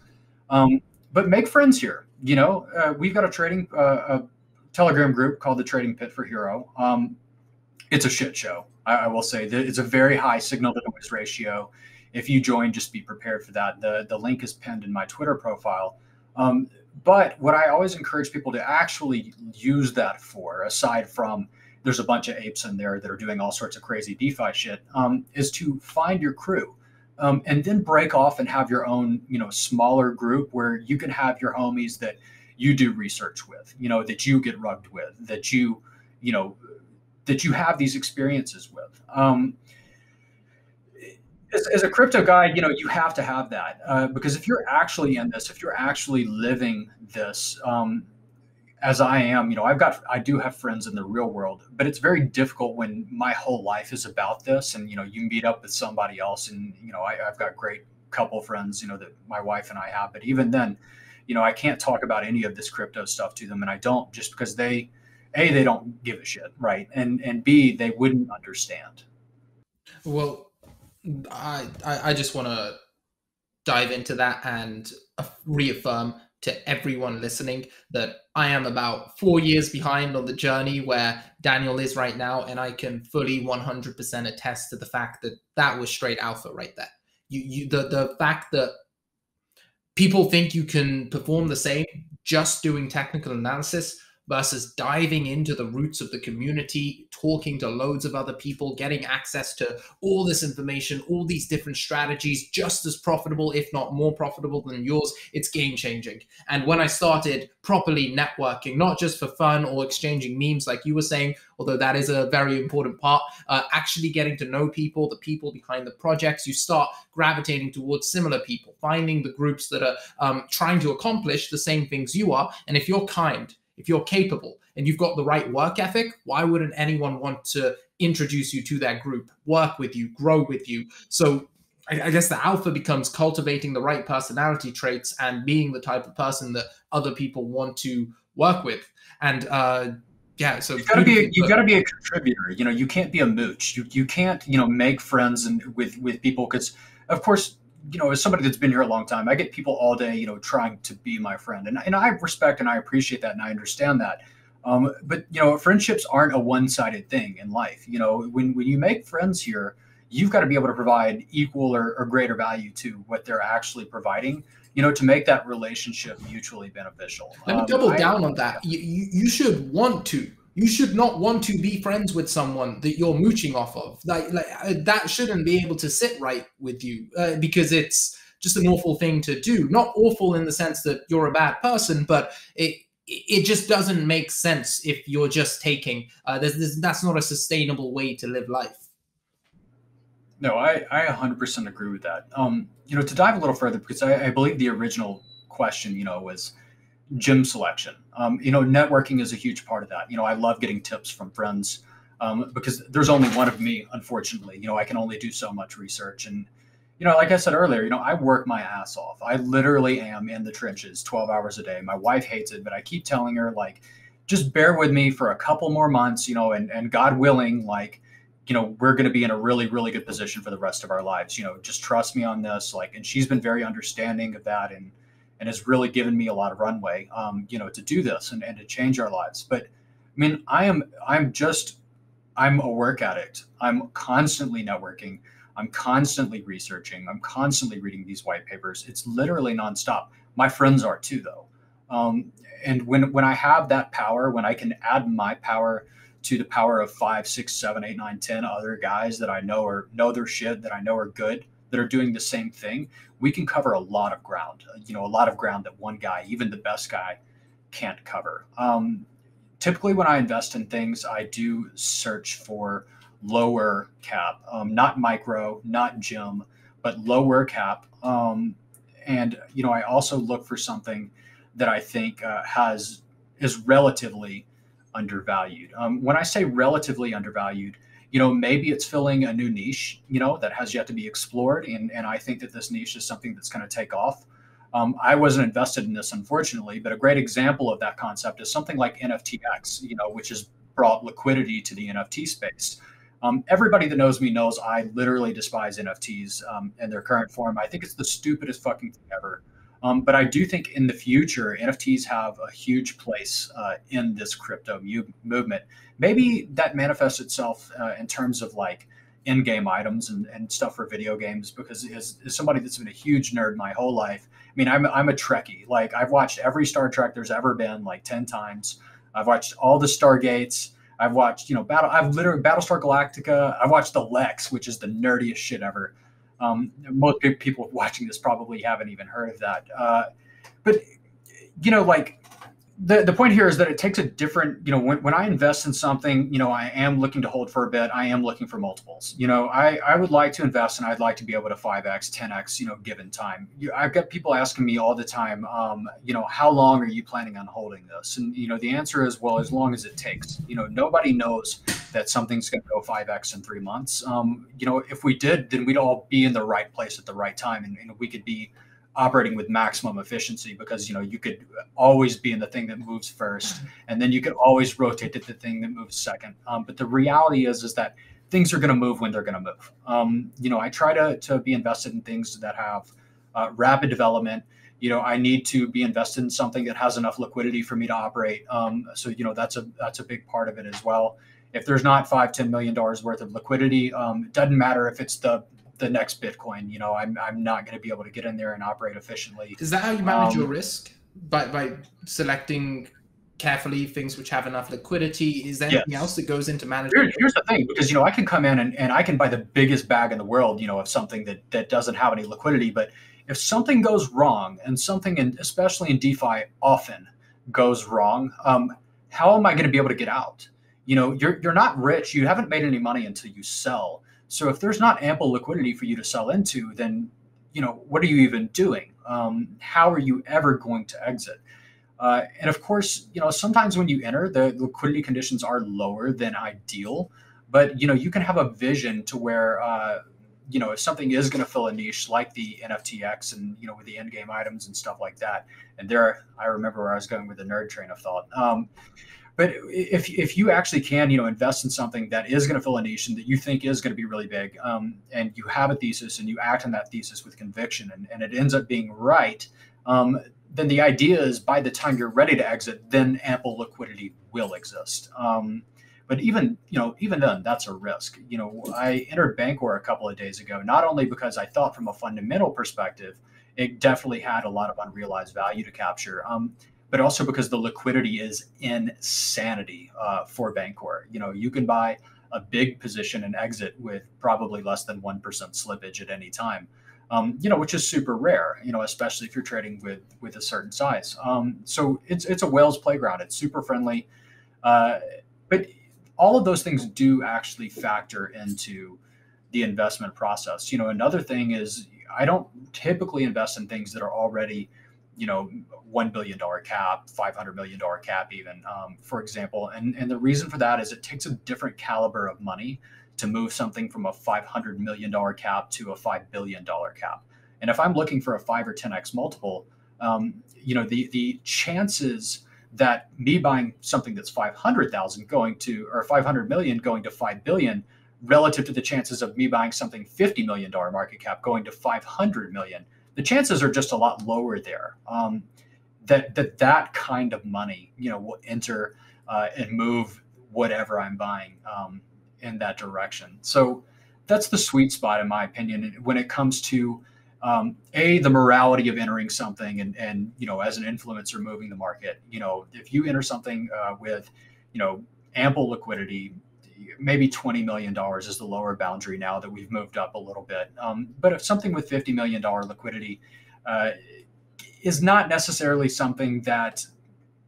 But make friends here. We've got a Telegram group called the Trading Pit for Hxro. It's a shit show. I will say that it's a very high signal to noise ratio. If you join, just be prepared for that. The link is pinned in my Twitter profile. But what I always encourage people to actually use that for, aside from there's a bunch of apes in there that are doing all sorts of crazy DeFi shit, is to find your crew, and then break off and have your own, smaller group where you can have your homies that you do research with, that you get rugged with, that you have these experiences with. As a crypto guy, you have to have that, because if you're actually in this, if you're actually living this, as I am, I do have friends in the real world, but it's very difficult when my whole life is about this. And, you meet up with somebody else and, I've got great couple friends, that my wife and I have, but even then, I can't talk about any of this crypto stuff to them. And I don't, just because they don't give a shit. Right. And B, they wouldn't understand. Well, I just want to dive into that and reaffirm to everyone listening that I am about 4 years behind on the journey where Daniel is right now, and I can fully 100% attest to the fact that that was straight alpha right there. The fact that people think you can perform the same just doing technical analysis versus diving into the roots of the community, talking to loads of other people, getting access to all this information, all these different strategies, just as profitable, if not more profitable than yours. It's game changing. And when I started properly networking, not just for fun or exchanging memes like you were saying, although that is a very important part, actually getting to know people, the people behind the projects, you start gravitating towards similar people, finding the groups that are trying to accomplish the same things you are. And if you're kind, if you're capable, and you've got the right work ethic, why wouldn't anyone want to introduce you to that group, work with you, grow with you? So I guess the alpha becomes cultivating the right personality traits and being the type of person that other people want to work with. And yeah, so you gotta be a contributor. You know, you can't be a mooch. You can't, you know, make friends with people, because of course, you know, as somebody that's been here a long time, I get people all day, you know, trying to be my friend, and I respect and I appreciate that and I understand that. But you know, friendships aren't a one-sided thing in life. You know, when you make friends here, you've got to be able to provide equal or greater value to what they're actually providing, you know, to make that relationship mutually beneficial. Let me double down on that. You should want to. You should not want to be friends with someone that you're mooching off of. Like that shouldn't be able to sit right with you because it's just an awful thing to do. Not awful in the sense that you're a bad person, but it just doesn't make sense if you're just taking. That's not a sustainable way to live life. No, I 100% agree with that. You know, to dive a little further, because I believe the original question, you know, was gym selection. You know, networking is a huge part of that. You know, I love getting tips from friends because there's only one of me, unfortunately. You know, I can only do so much research. And, you know, like I said earlier, you know, I work my ass off. I literally am in the trenches 12 hours a day. My wife hates it, but I keep telling her, like, just bear with me for a couple more months, you know, and God willing, like, you know, we're going to be in a really, really good position for the rest of our lives. You know, just trust me on this. Like, and she's been very understanding of that, and has really given me a lot of runway, you know, to do this and to change our lives. But I mean, I'm a work addict. I'm constantly networking. I'm constantly researching. I'm constantly reading these white papers. It's literally nonstop. My friends are too, though. And when I have that power, when I can add my power to the power of 5, 6, 7, 8, 9, 10 other guys that I know their shit, that I know are good, that are doing the same thing, we can cover a lot of ground, you know, a lot of ground that one guy, even the best guy, can't cover. Typically when I invest in things, I do search for lower cap, not micro, not gym, but lower cap. And, you know, I also look for something that I think is relatively undervalued. When I say relatively undervalued, you know, maybe it's filling a new niche, you know, that has yet to be explored. And I think that this niche is something that's going to take off. I wasn't invested in this, unfortunately, but a great example of that concept is something like NFTX, you know, which has brought liquidity to the NFT space. Everybody that knows me knows I literally despise NFTs in their current form. I think it's the stupidest fucking thing ever. But I do think in the future, NFTs have a huge place in this crypto movement. Maybe that manifests itself in terms of like in-game items and stuff for video games, because as somebody that's been a huge nerd my whole life, I mean, I'm a Trekkie. Like, I've watched every Star Trek there's ever been like 10 times. I've watched all the Stargates. I've watched, you know, I've literally Battlestar Galactica. I've watched the Lex, which is the nerdiest shit ever. Most people watching this probably haven't even heard of that. But, you know, like the point here is that it takes a different, you know, when I invest in something, you know, I am looking to hold for a bit. I am looking for multiples. You know, I would like to invest, and I'd like to be able to 5x, 10x, you know, given time. I've got people asking me all the time, you know, how long are you planning on holding this? And, you know, the answer is, well, as long as it takes. You know, nobody knows that something's going to go 5x in 3 months. You know, if we did, then we'd all be in the right place at the right time, and we could be operating with maximum efficiency, because, you know, you could always be in the thing that moves first, and then you could always rotate to the thing that moves second. But the reality is that things are going to move when they're going to move. I try to be invested in things that have rapid development. I need to be invested in something that has enough liquidity for me to operate. So that's a big part of it as well. If there's not $5-10 million worth of liquidity, it doesn't matter if it's the next Bitcoin. I'm not going to be able to get in there and operate efficiently. Is that how you manage your risk? By selecting carefully things which have enough liquidity? Is there anything else that goes into managing? Here's the thing, because I can come in and I can buy the biggest bag in the world, of something that doesn't have any liquidity. But if something goes wrong, and something, especially in DeFi, often goes wrong, how am I going to be able to get out? You're not rich. You haven't made any money until you sell. So if there's not ample liquidity for you to sell into, then what are you even doing? How are you ever going to exit? And of course, sometimes when you enter, the liquidity conditions are lower than ideal, but you can have a vision to where if something is going to fill a niche like the NFTX and with the end game items and stuff like that. And I remember where I was going with the nerd train of thought. But if you actually can, invest in something that is going to fill a niche and that you think is going to be really big, and you have a thesis and you act on that thesis with conviction, and it ends up being right, then the idea is by the time you're ready to exit, then ample liquidity will exist. But even then, that's a risk. I entered Bancor a couple of days ago, not only because I thought from a fundamental perspective, it definitely had a lot of unrealized value to capture, but also because the liquidity is insanity for Bancor. You can buy a big position and exit with probably less than 1% slippage at any time, which is super rare, especially if you're trading with a certain size. So it's a whale's playground. It's super friendly. But all of those things do actually factor into the investment process. Another thing is I don't typically invest in things that are already $1 billion cap, $500 million cap even, for example. And the reason for that is it takes a different caliber of money to move something from a $500 million cap to a $5 billion cap. And if I'm looking for a 5 or 10x multiple, the chances that me buying something that's 500,000 or 500 million going to 5 billion relative to the chances of me buying something $50 million market cap going to 500 million, the chances are just a lot lower there. That kind of money, will enter and move whatever I'm buying in that direction. So that's the sweet spot, in my opinion, when it comes to the morality of entering something and as an influencer moving the market. If you enter something with ample liquidity, maybe $20 million is the lower boundary now that we've moved up a little bit. But if something with $50 million liquidity is not necessarily something that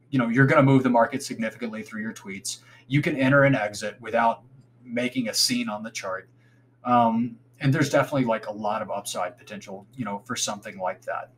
you're going to move the market significantly through your tweets, you can enter and exit without making a scene on the chart. And there's definitely like a lot of upside potential, for something like that.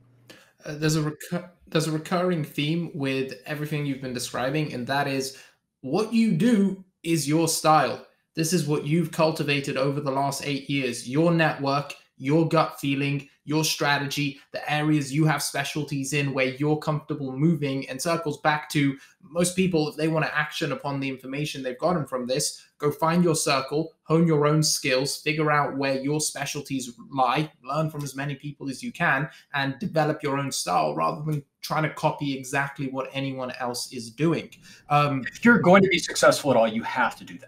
There's a recurring theme with everything you've been describing, and that is what you do is your style. This is what you've cultivated over the last 8 years, your network, your gut feeling, your strategy, the areas you have specialties in where you're comfortable moving, and circles back to most people, if they want to action upon the information they've gotten from this, go find your circle, hone your own skills, figure out where your specialties lie, learn from as many people as you can, and develop your own style rather than trying to copy exactly what anyone else is doing. If you're going to be successful at all, you have to do that.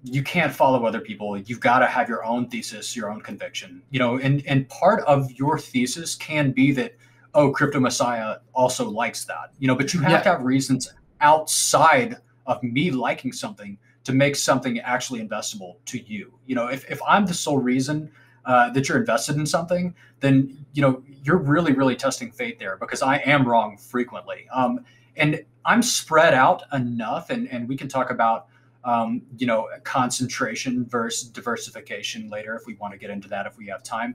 You can't follow other people. You've got to have your own thesis, your own conviction, and part of your thesis can be that, CryptoMessiah also likes that, but you have to have reasons outside of me liking something to make something actually investable to you. If I'm the sole reason that you're invested in something, then, you're really, really testing fate there, because I am wrong frequently. And I'm spread out enough, and we can talk about concentration versus diversification later if we want to get into that, if we have time.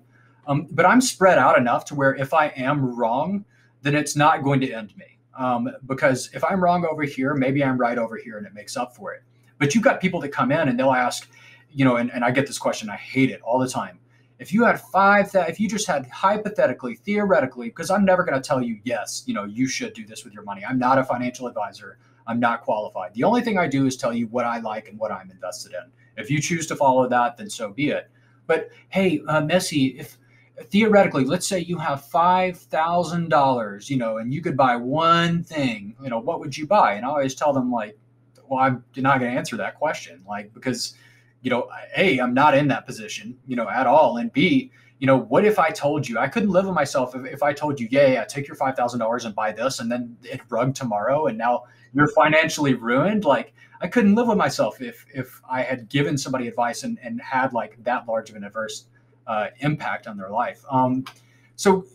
But I'm spread out enough to where if I am wrong, then it's not going to end me. Because if I'm wrong over here, maybe I'm right over here and it makes up for it. But you've got people that come in and they'll ask, and I get this question, I hate it all the time. If you had if you just had hypothetically, theoretically, because I'm never going to tell you, yes, you should do this with your money. I'm not a financial advisor. I'm not qualified. The only thing I do is tell you what I like and what I'm invested in. If you choose to follow that, then so be it. But hey, Messi, if theoretically, let's say you have $5,000, and you could buy one thing, what would you buy? And I always tell them, like, well, I'm not going to answer that question, like, because, A, I'm not in that position, at all. And B, what if I told you I couldn't live with myself if I told you, yeah, take your $5,000 and buy this, and then it rugged tomorrow, and now you're financially ruined? Like, I couldn't live with myself if I had given somebody advice and had like that large of an adverse impact on their life. So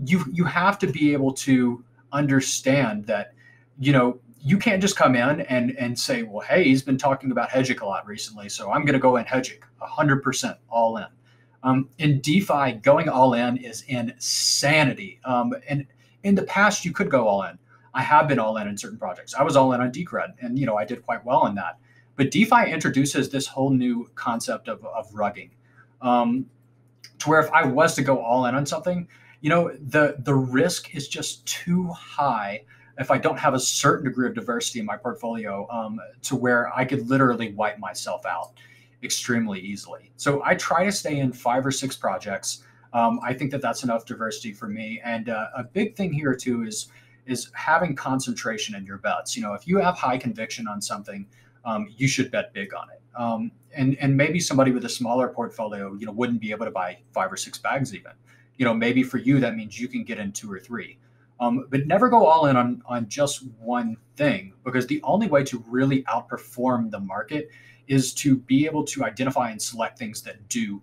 you have to be able to understand that, you can't just come in and say, well, hey, he's been talking about 𝐏𝐸𝐽𝐺 a lot recently, so I'm going to go in 𝐏𝐸𝐽𝐺 100% all in. In DeFi, going all in is insanity. And in the past, you could go all in. I have been all in certain projects. I was all in on Decred, and I did quite well in that. But DeFi introduces this whole new concept of rugging, to where if I was to go all in on something, the risk is just too high if I don't have a certain degree of diversity in my portfolio, to where I could literally wipe myself out extremely easily. So I try to stay in 5 or 6 projects. I think that that's enough diversity for me. And a big thing here too is having concentration in your bets. If you have high conviction on something, you should bet big on it. And maybe somebody with a smaller portfolio, wouldn't be able to buy 5 or 6 bags even. Maybe for you, that means you can get in 2 or 3. But never go all in on just one thing, because the only way to really outperform the market is to be able to identify and select things that do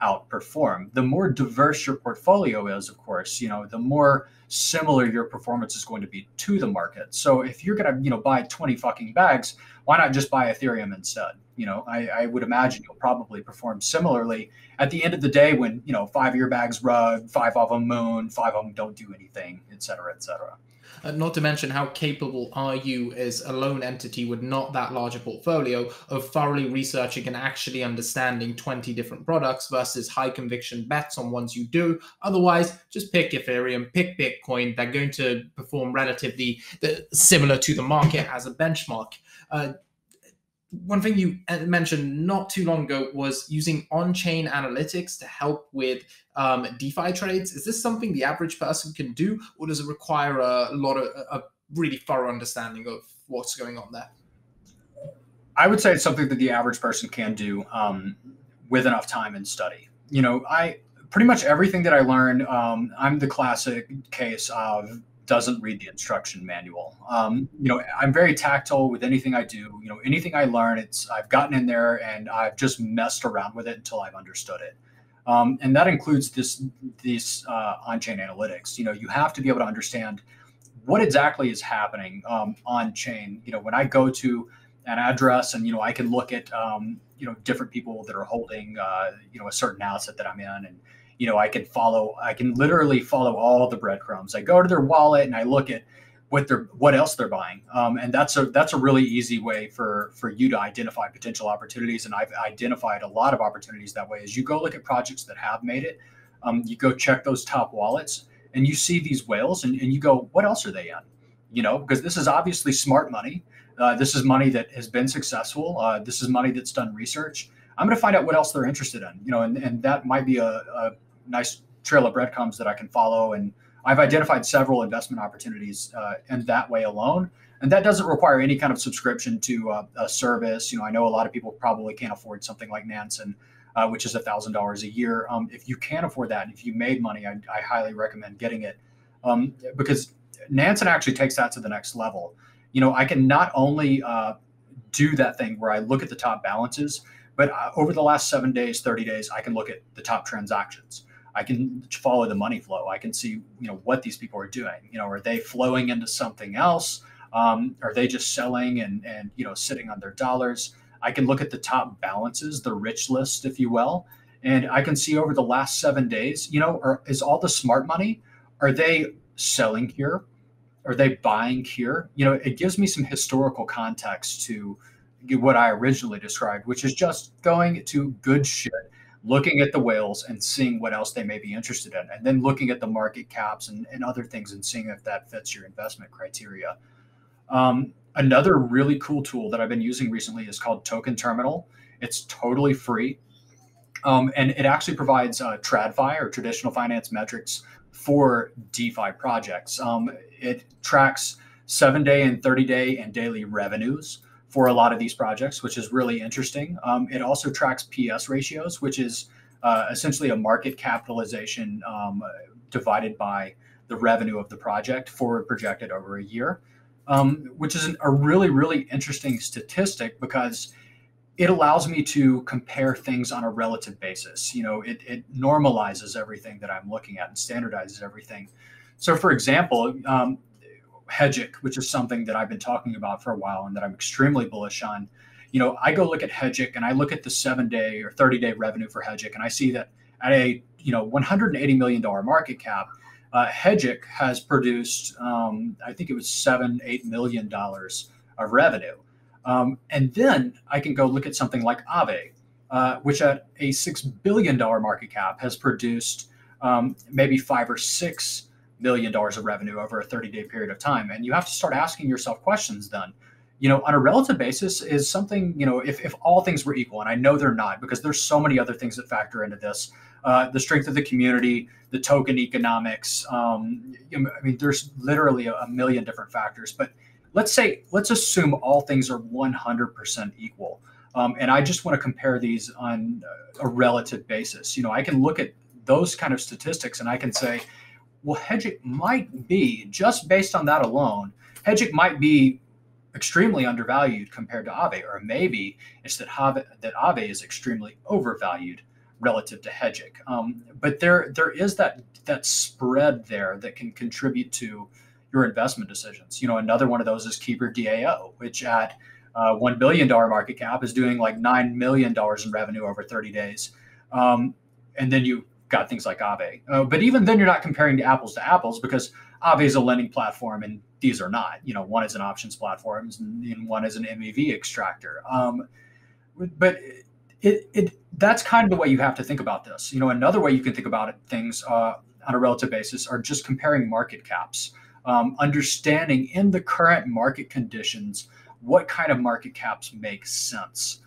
outperform. The more diverse your portfolio is, of course, the more similar your performance is going to be to the market. So if you're going to, buy 20 fucking bags, why not just buy Ethereum instead? I would imagine you'll probably perform similarly at the end of the day when, 5 of your bags rug, 5 of them moon, 5 of them don't do anything, et cetera, et cetera. Not to mention, how capable are you as a lone entity with not that large a portfolio of thoroughly researching and actually understanding 20 different products versus high conviction bets on ones you do? Otherwise, just pick Ethereum, pick Bitcoin. They're going to perform relatively similar to the market as a benchmark. One thing you mentioned not too long ago was using on-chain analytics to help with DeFi trades. Is this something the average person can do, or does it require a lot of a really thorough understanding of what's going on there? I would say it's something that the average person can do with enough time and study. I pretty much everything that I learned, I'm the classic case of doesn't read the instruction manual. I'm very tactile with anything I do. Anything I learn, I've gotten in there and I've just messed around with it until I've understood it. And that includes these on-chain analytics. You have to be able to understand what exactly is happening on-chain. When I go to an address and, I can look at, different people that are holding, a certain asset that I'm in, and I can literally follow all the breadcrumbs. I go to their wallet and I look at what else they're buying. And that's a really easy way for you to identify potential opportunities. And I've identified a lot of opportunities that way. As you go look at projects that have made it, you go check those top wallets and you see these whales and you go, what else are they in? Because this is obviously smart money. This is money that has been successful. This is money that's done research. I'm going to find out what else they're interested in, and that might be a nice trail of breadcrumbs that I can follow. And I've identified several investment opportunities in that way alone. And that doesn't require any kind of subscription to a service. I know a lot of people probably can't afford something like Nansen, which is $1,000 a year. If you can afford that, and if you made money, I highly recommend getting it, because Nansen actually takes that to the next level. I can not only do that thing where I look at the top balances, but over the last 7 days, 30 days, I can look at the top transactions. I can follow the money flow. I can see, what these people are doing. Are they flowing into something else? Are they just selling and sitting on their dollars? I can look at the top balances, the rich list, if you will, and I can see over the last 7 days, is all the smart money, are they selling here? Are they buying here? It gives me some historical context to what I originally described, which is just going to good shit, looking at the whales and seeing what else they may be interested in, and then looking at the market caps and other things and seeing if that fits your investment criteria. Another really cool tool that I've been using recently is called Token Terminal. It's totally free. And it actually provides TradFi, or traditional finance metrics, for DeFi projects. It tracks 7-day and 30-day and daily revenues for a lot of these projects, which is really interesting. It also tracks PS ratios, which is essentially a market capitalization divided by the revenue of the project forward projected over a year, which is a really, really interesting statistic because it allows me to compare things on a relative basis. It normalizes everything that I'm looking at and standardizes everything. So for example, 𝐻IC, which is something that I've been talking about for a while and that I'm extremely bullish on. I go look at 𝐻IC and I look at the 7-day or 30-day revenue for 𝐻IC, and I see that at a $180 million market cap, 𝐻IC has produced, I think it was $7-8 million of revenue. And then I can go look at something like 𝐉𝐸, which at a $6 billion market cap has produced maybe $5 or $6 million of revenue over a 30-day period of time. And you have to start asking yourself questions then. On a relative basis, is something, if all things were equal, and I know they're not, because there's so many other things that factor into this, the strength of the community, the token economics. There's literally a million different factors, but let's assume all things are 100% equal. And I just want to compare these on a relative basis. I can look at those kind of statistics and I can say, well, 𝐻IC might be, just based on that alone, 𝐻IC might be extremely undervalued compared to 𝐉𝐸, or maybe it's that 𝐉𝐸 is extremely overvalued relative to 𝐻IC. But there is that spread there that can contribute to your investment decisions. Another one of those is 𝐉𝐸, which at $1 billion market cap is doing like $9 million in revenue over 30 days. And then you got things like 𝐉𝐸. But even then, you're not comparing to apples, because 𝐉𝐸 is a lending platform and these are not. One is an options platform and one is an MEV extractor. But that's kind of the way you have to think about this. Another way you can think about things on a relative basis are just comparing market caps, understanding in the current market conditions what kind of market caps make sense.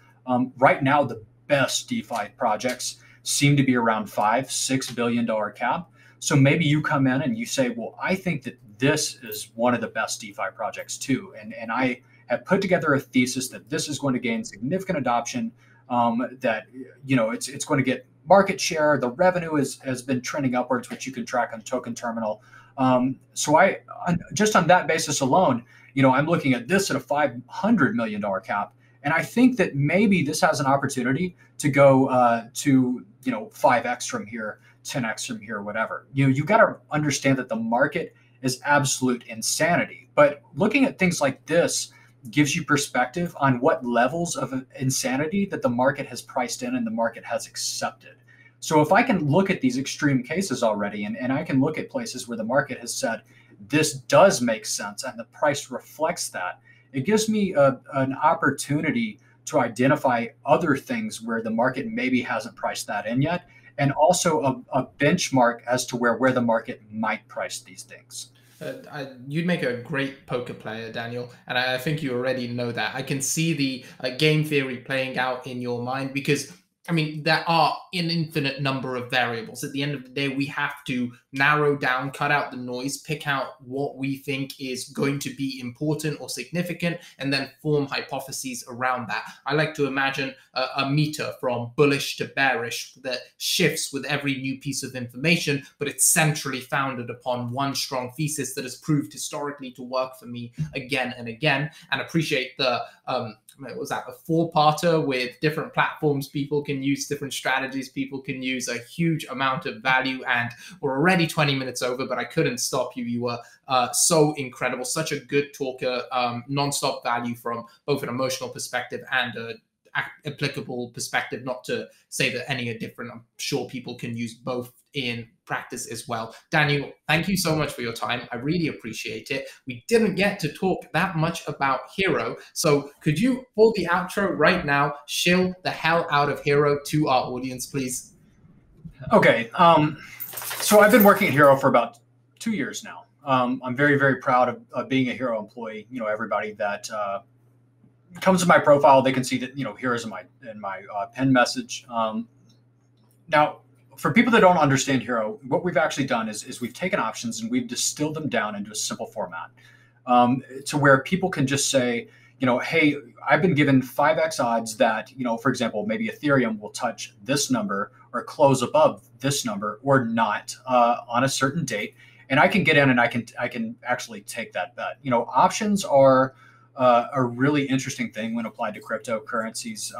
Right now, the best DeFi projects seem to be around $5-6 billion cap. So maybe you come in and you say, well, I think that this is one of the best DeFi projects too. And I have put together a thesis that this is going to gain significant adoption, that, it's going to get market share. The revenue has been trending upwards, which you can track on Token Terminal. So just on that basis alone, I'm looking at this at a $500 million cap. And I think that maybe this has an opportunity to go to 5x from here, 10x from here, whatever. You got to understand that the market is absolute insanity. But looking at things like this gives you perspective on what levels of insanity that the market has priced in and the market has accepted. So if I can look at these extreme cases already, and I can look at places where the market has said, this does make sense and the price reflects that, it gives me an opportunity to identify other things where the market maybe hasn't priced that in yet, and also a benchmark as to where the market might price these things. You'd make a great poker player, Daniel, and I think you already know that. I can see the game theory playing out in your mind because, there are an infinite number of variables. At the end of the day, we have to narrow down, cut out the noise, pick out what we think is going to be important or significant, and then form hypotheses around that. I like to imagine a meter from bullish to bearish that shifts with every new piece of information, but it's centrally founded upon one strong thesis that has proved historically to work for me again and again. And appreciate the was that a 4-parter with different platforms people can use, different strategies people can use, a huge amount of value. And we're already 20 minutes over, but I couldn't stop you. You were so incredible, such a good talker, non-stop value from both an emotional perspective and a applicable perspective, not to say that any are different. I'm sure people can use both in practice as well. Daniel, thank you so much for your time. I really appreciate it. We didn't get to talk that much about 𝐷ro. So could you, for the outro right now, shill the hell out of 𝐷ro to our audience, please? Okay. So I've been working at 𝐷ro for about 2 years now. I'm very, very proud of being a 𝐷ro employee. Everybody that comes to my profile, they can see that, here is my pin message. Now, for people that don't understand Hxro, what we've actually done is we've taken options and we've distilled them down into a simple format, to where people can just say, hey, I've been given 5x odds that, for example, maybe Ethereum will touch this number or close above this number or not on a certain date. And I can get in and I can actually take that bet. Options are a really interesting thing when applied to cryptocurrencies,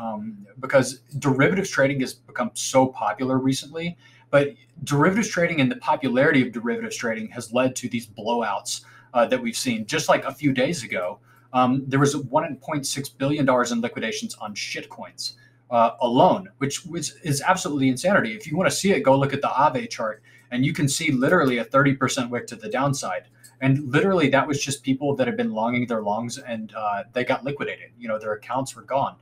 because derivatives trading has become so popular recently. But derivatives trading and the popularity of derivatives trading has led to these blowouts that we've seen. Just like a few days ago, there was $1.6 billion in liquidations on shitcoins alone, which is absolutely insanity. If you want to see it, go look at the 𝐉𝐽 chart, and you can see literally a 30% wick to the downside. And literally, that was just people that had been longing their longs, and they got liquidated. Their accounts were gone.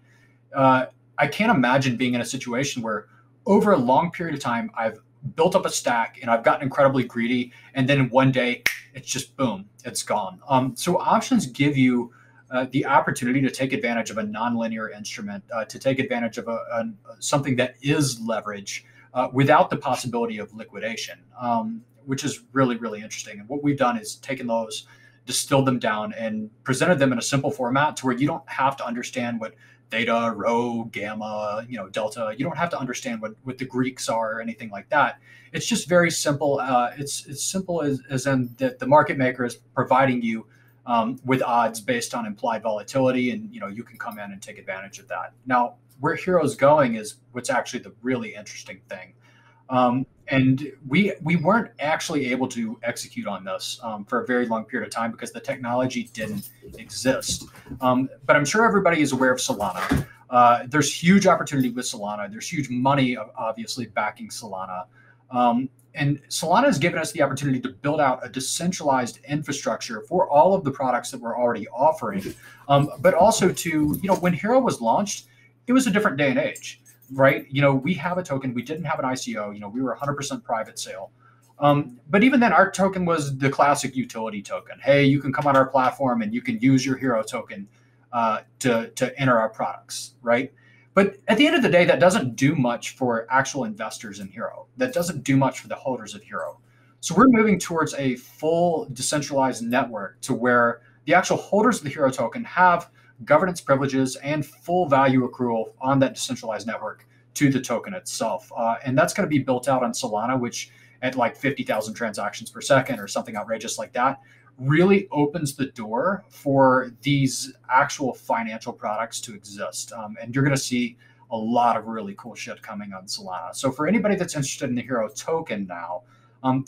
I can't imagine being in a situation where over a long period of time, I've built up a stack and I've gotten incredibly greedy, and then one day it's just boom, it's gone. So options give you the opportunity to take advantage of a nonlinear instrument, to take advantage of something that is leverage without the possibility of liquidation, which is really, really interesting. And what we've done is taken those, distilled them down, and presented them in a simple format to where you don't have to understand what theta, rho, gamma, delta. You don't have to understand what the Greeks are or anything like that. It's just very simple. It's simple as in that the market maker is providing you with odds based on implied volatility, and you can come in and take advantage of that. Now, where Hxro's going is what's actually the really interesting thing. And we weren't actually able to execute on this for a very long period of time because the technology didn't exist. But I'm sure everybody is aware of Solana. There's huge opportunity with Solana. There's huge money, obviously, backing Solana. And Solana has given us the opportunity to build out a decentralized infrastructure for all of the products that we're already offering. But also to, when Hxro was launched, it was a different day and age. Right. We have a token. We didn't have an ICO. We were 100% private sale. But even then, our token was the classic utility token. Hey, you can come on our platform and you can use your Hxro token to enter our products. Right. But at the end of the day, that doesn't do much for actual investors in Hxro. That doesn't do much for the holders of Hxro. So we're moving towards a full decentralized network to where the actual holders of the Hxro token have governance privileges and full value accrual on that decentralized network to the token itself. And that's going to be built out on Solana, which at like 50,000 transactions per second or something outrageous like that, really opens the door for these actual financial products to exist. And you're going to see a lot of really cool shit coming on Solana. So for anybody that's interested in the Hxro token now,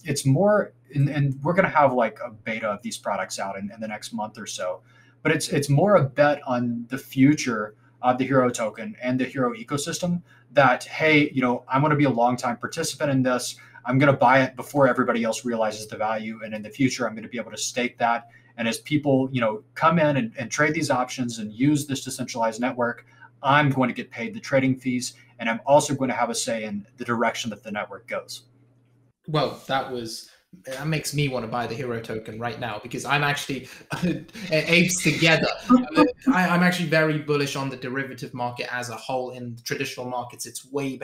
it's more, and we're going to have like a beta of these products out in the next month or so. But it's more a bet on the future of the Hxro token and the Hxro ecosystem that, hey, I'm going to be a long-time participant in this. I'm going to buy it before everybody else realizes the value. And in the future, I'm going to be able to stake that. And as people, come in and trade these options and use this decentralized network, I'm going to get paid the trading fees. And I'm also going to have a say in the direction that the network goes. Well, that makes me want to buy the Hxro token right now because I'm actually apes together. I'm actually very bullish on the derivative market as a whole. In traditional markets, it's way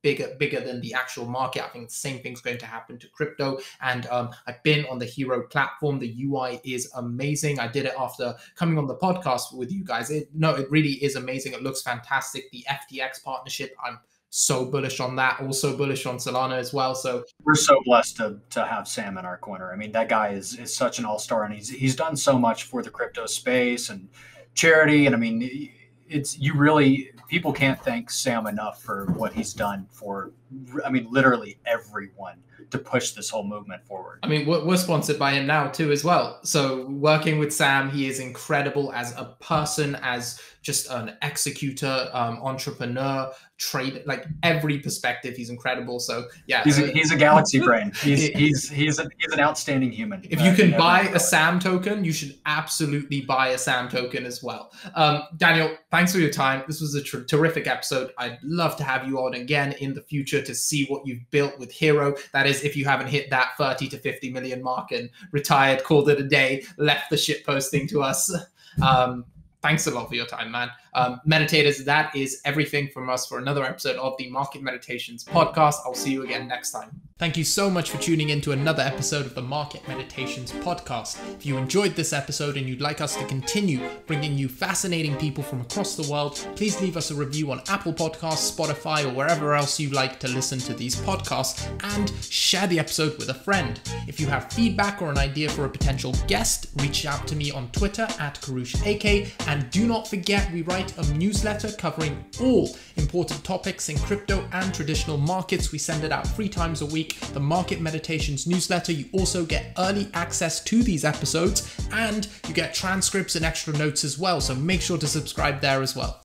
bigger than the actual market. I think the same thing's going to happen to crypto. And I've been on the Hxro platform. The UI is amazing. I did it after coming on the podcast with you guys. It really is amazing. It looks fantastic. The FTX partnership, I'm so bullish on that. Also bullish on Solana as well. So we're so blessed to have Sam in our corner. I mean, that guy is such an all-star, and he's done so much for the crypto space and charity. And I mean, people can't thank Sam enough for what he's done for, literally everyone to push this whole movement forward. I mean, we're sponsored by him now too as well. So working with Sam, he is incredible as a person, as just an executor, entrepreneur, trader, like every perspective, he's incredible. So yeah, he's a galaxy brain. He's an outstanding human. If you can buy a Sam token, you should absolutely buy a Sam token as well. Daniel, thanks for your time. This was a terrific episode. I'd love to have you on again in the future to see what you've built with Hxro. That is, if you haven't hit that 30 to 50 million mark and retired, called it a day, left the shit posting to us. Thanks a lot for your time, man. Meditators, that is everything from us for another episode of the Market Meditations podcast. I'll see you again next time. Thank you so much for tuning in to another episode of the Market Meditations podcast. If you enjoyed this episode and you'd like us to continue bringing you fascinating people from across the world, please leave us a review on Apple Podcasts, Spotify, or wherever else you like to listen to these podcasts, and share the episode with a friend. If you have feedback or an idea for a potential guest, reach out to me on Twitter at @𝐻roAK, and do not forget we write a newsletter covering all important topics in crypto and traditional markets. We send it out 3 times a week, the Market Meditations newsletter. You also get early access to these episodes, and you get transcripts and extra notes as well, so make sure to subscribe there as well.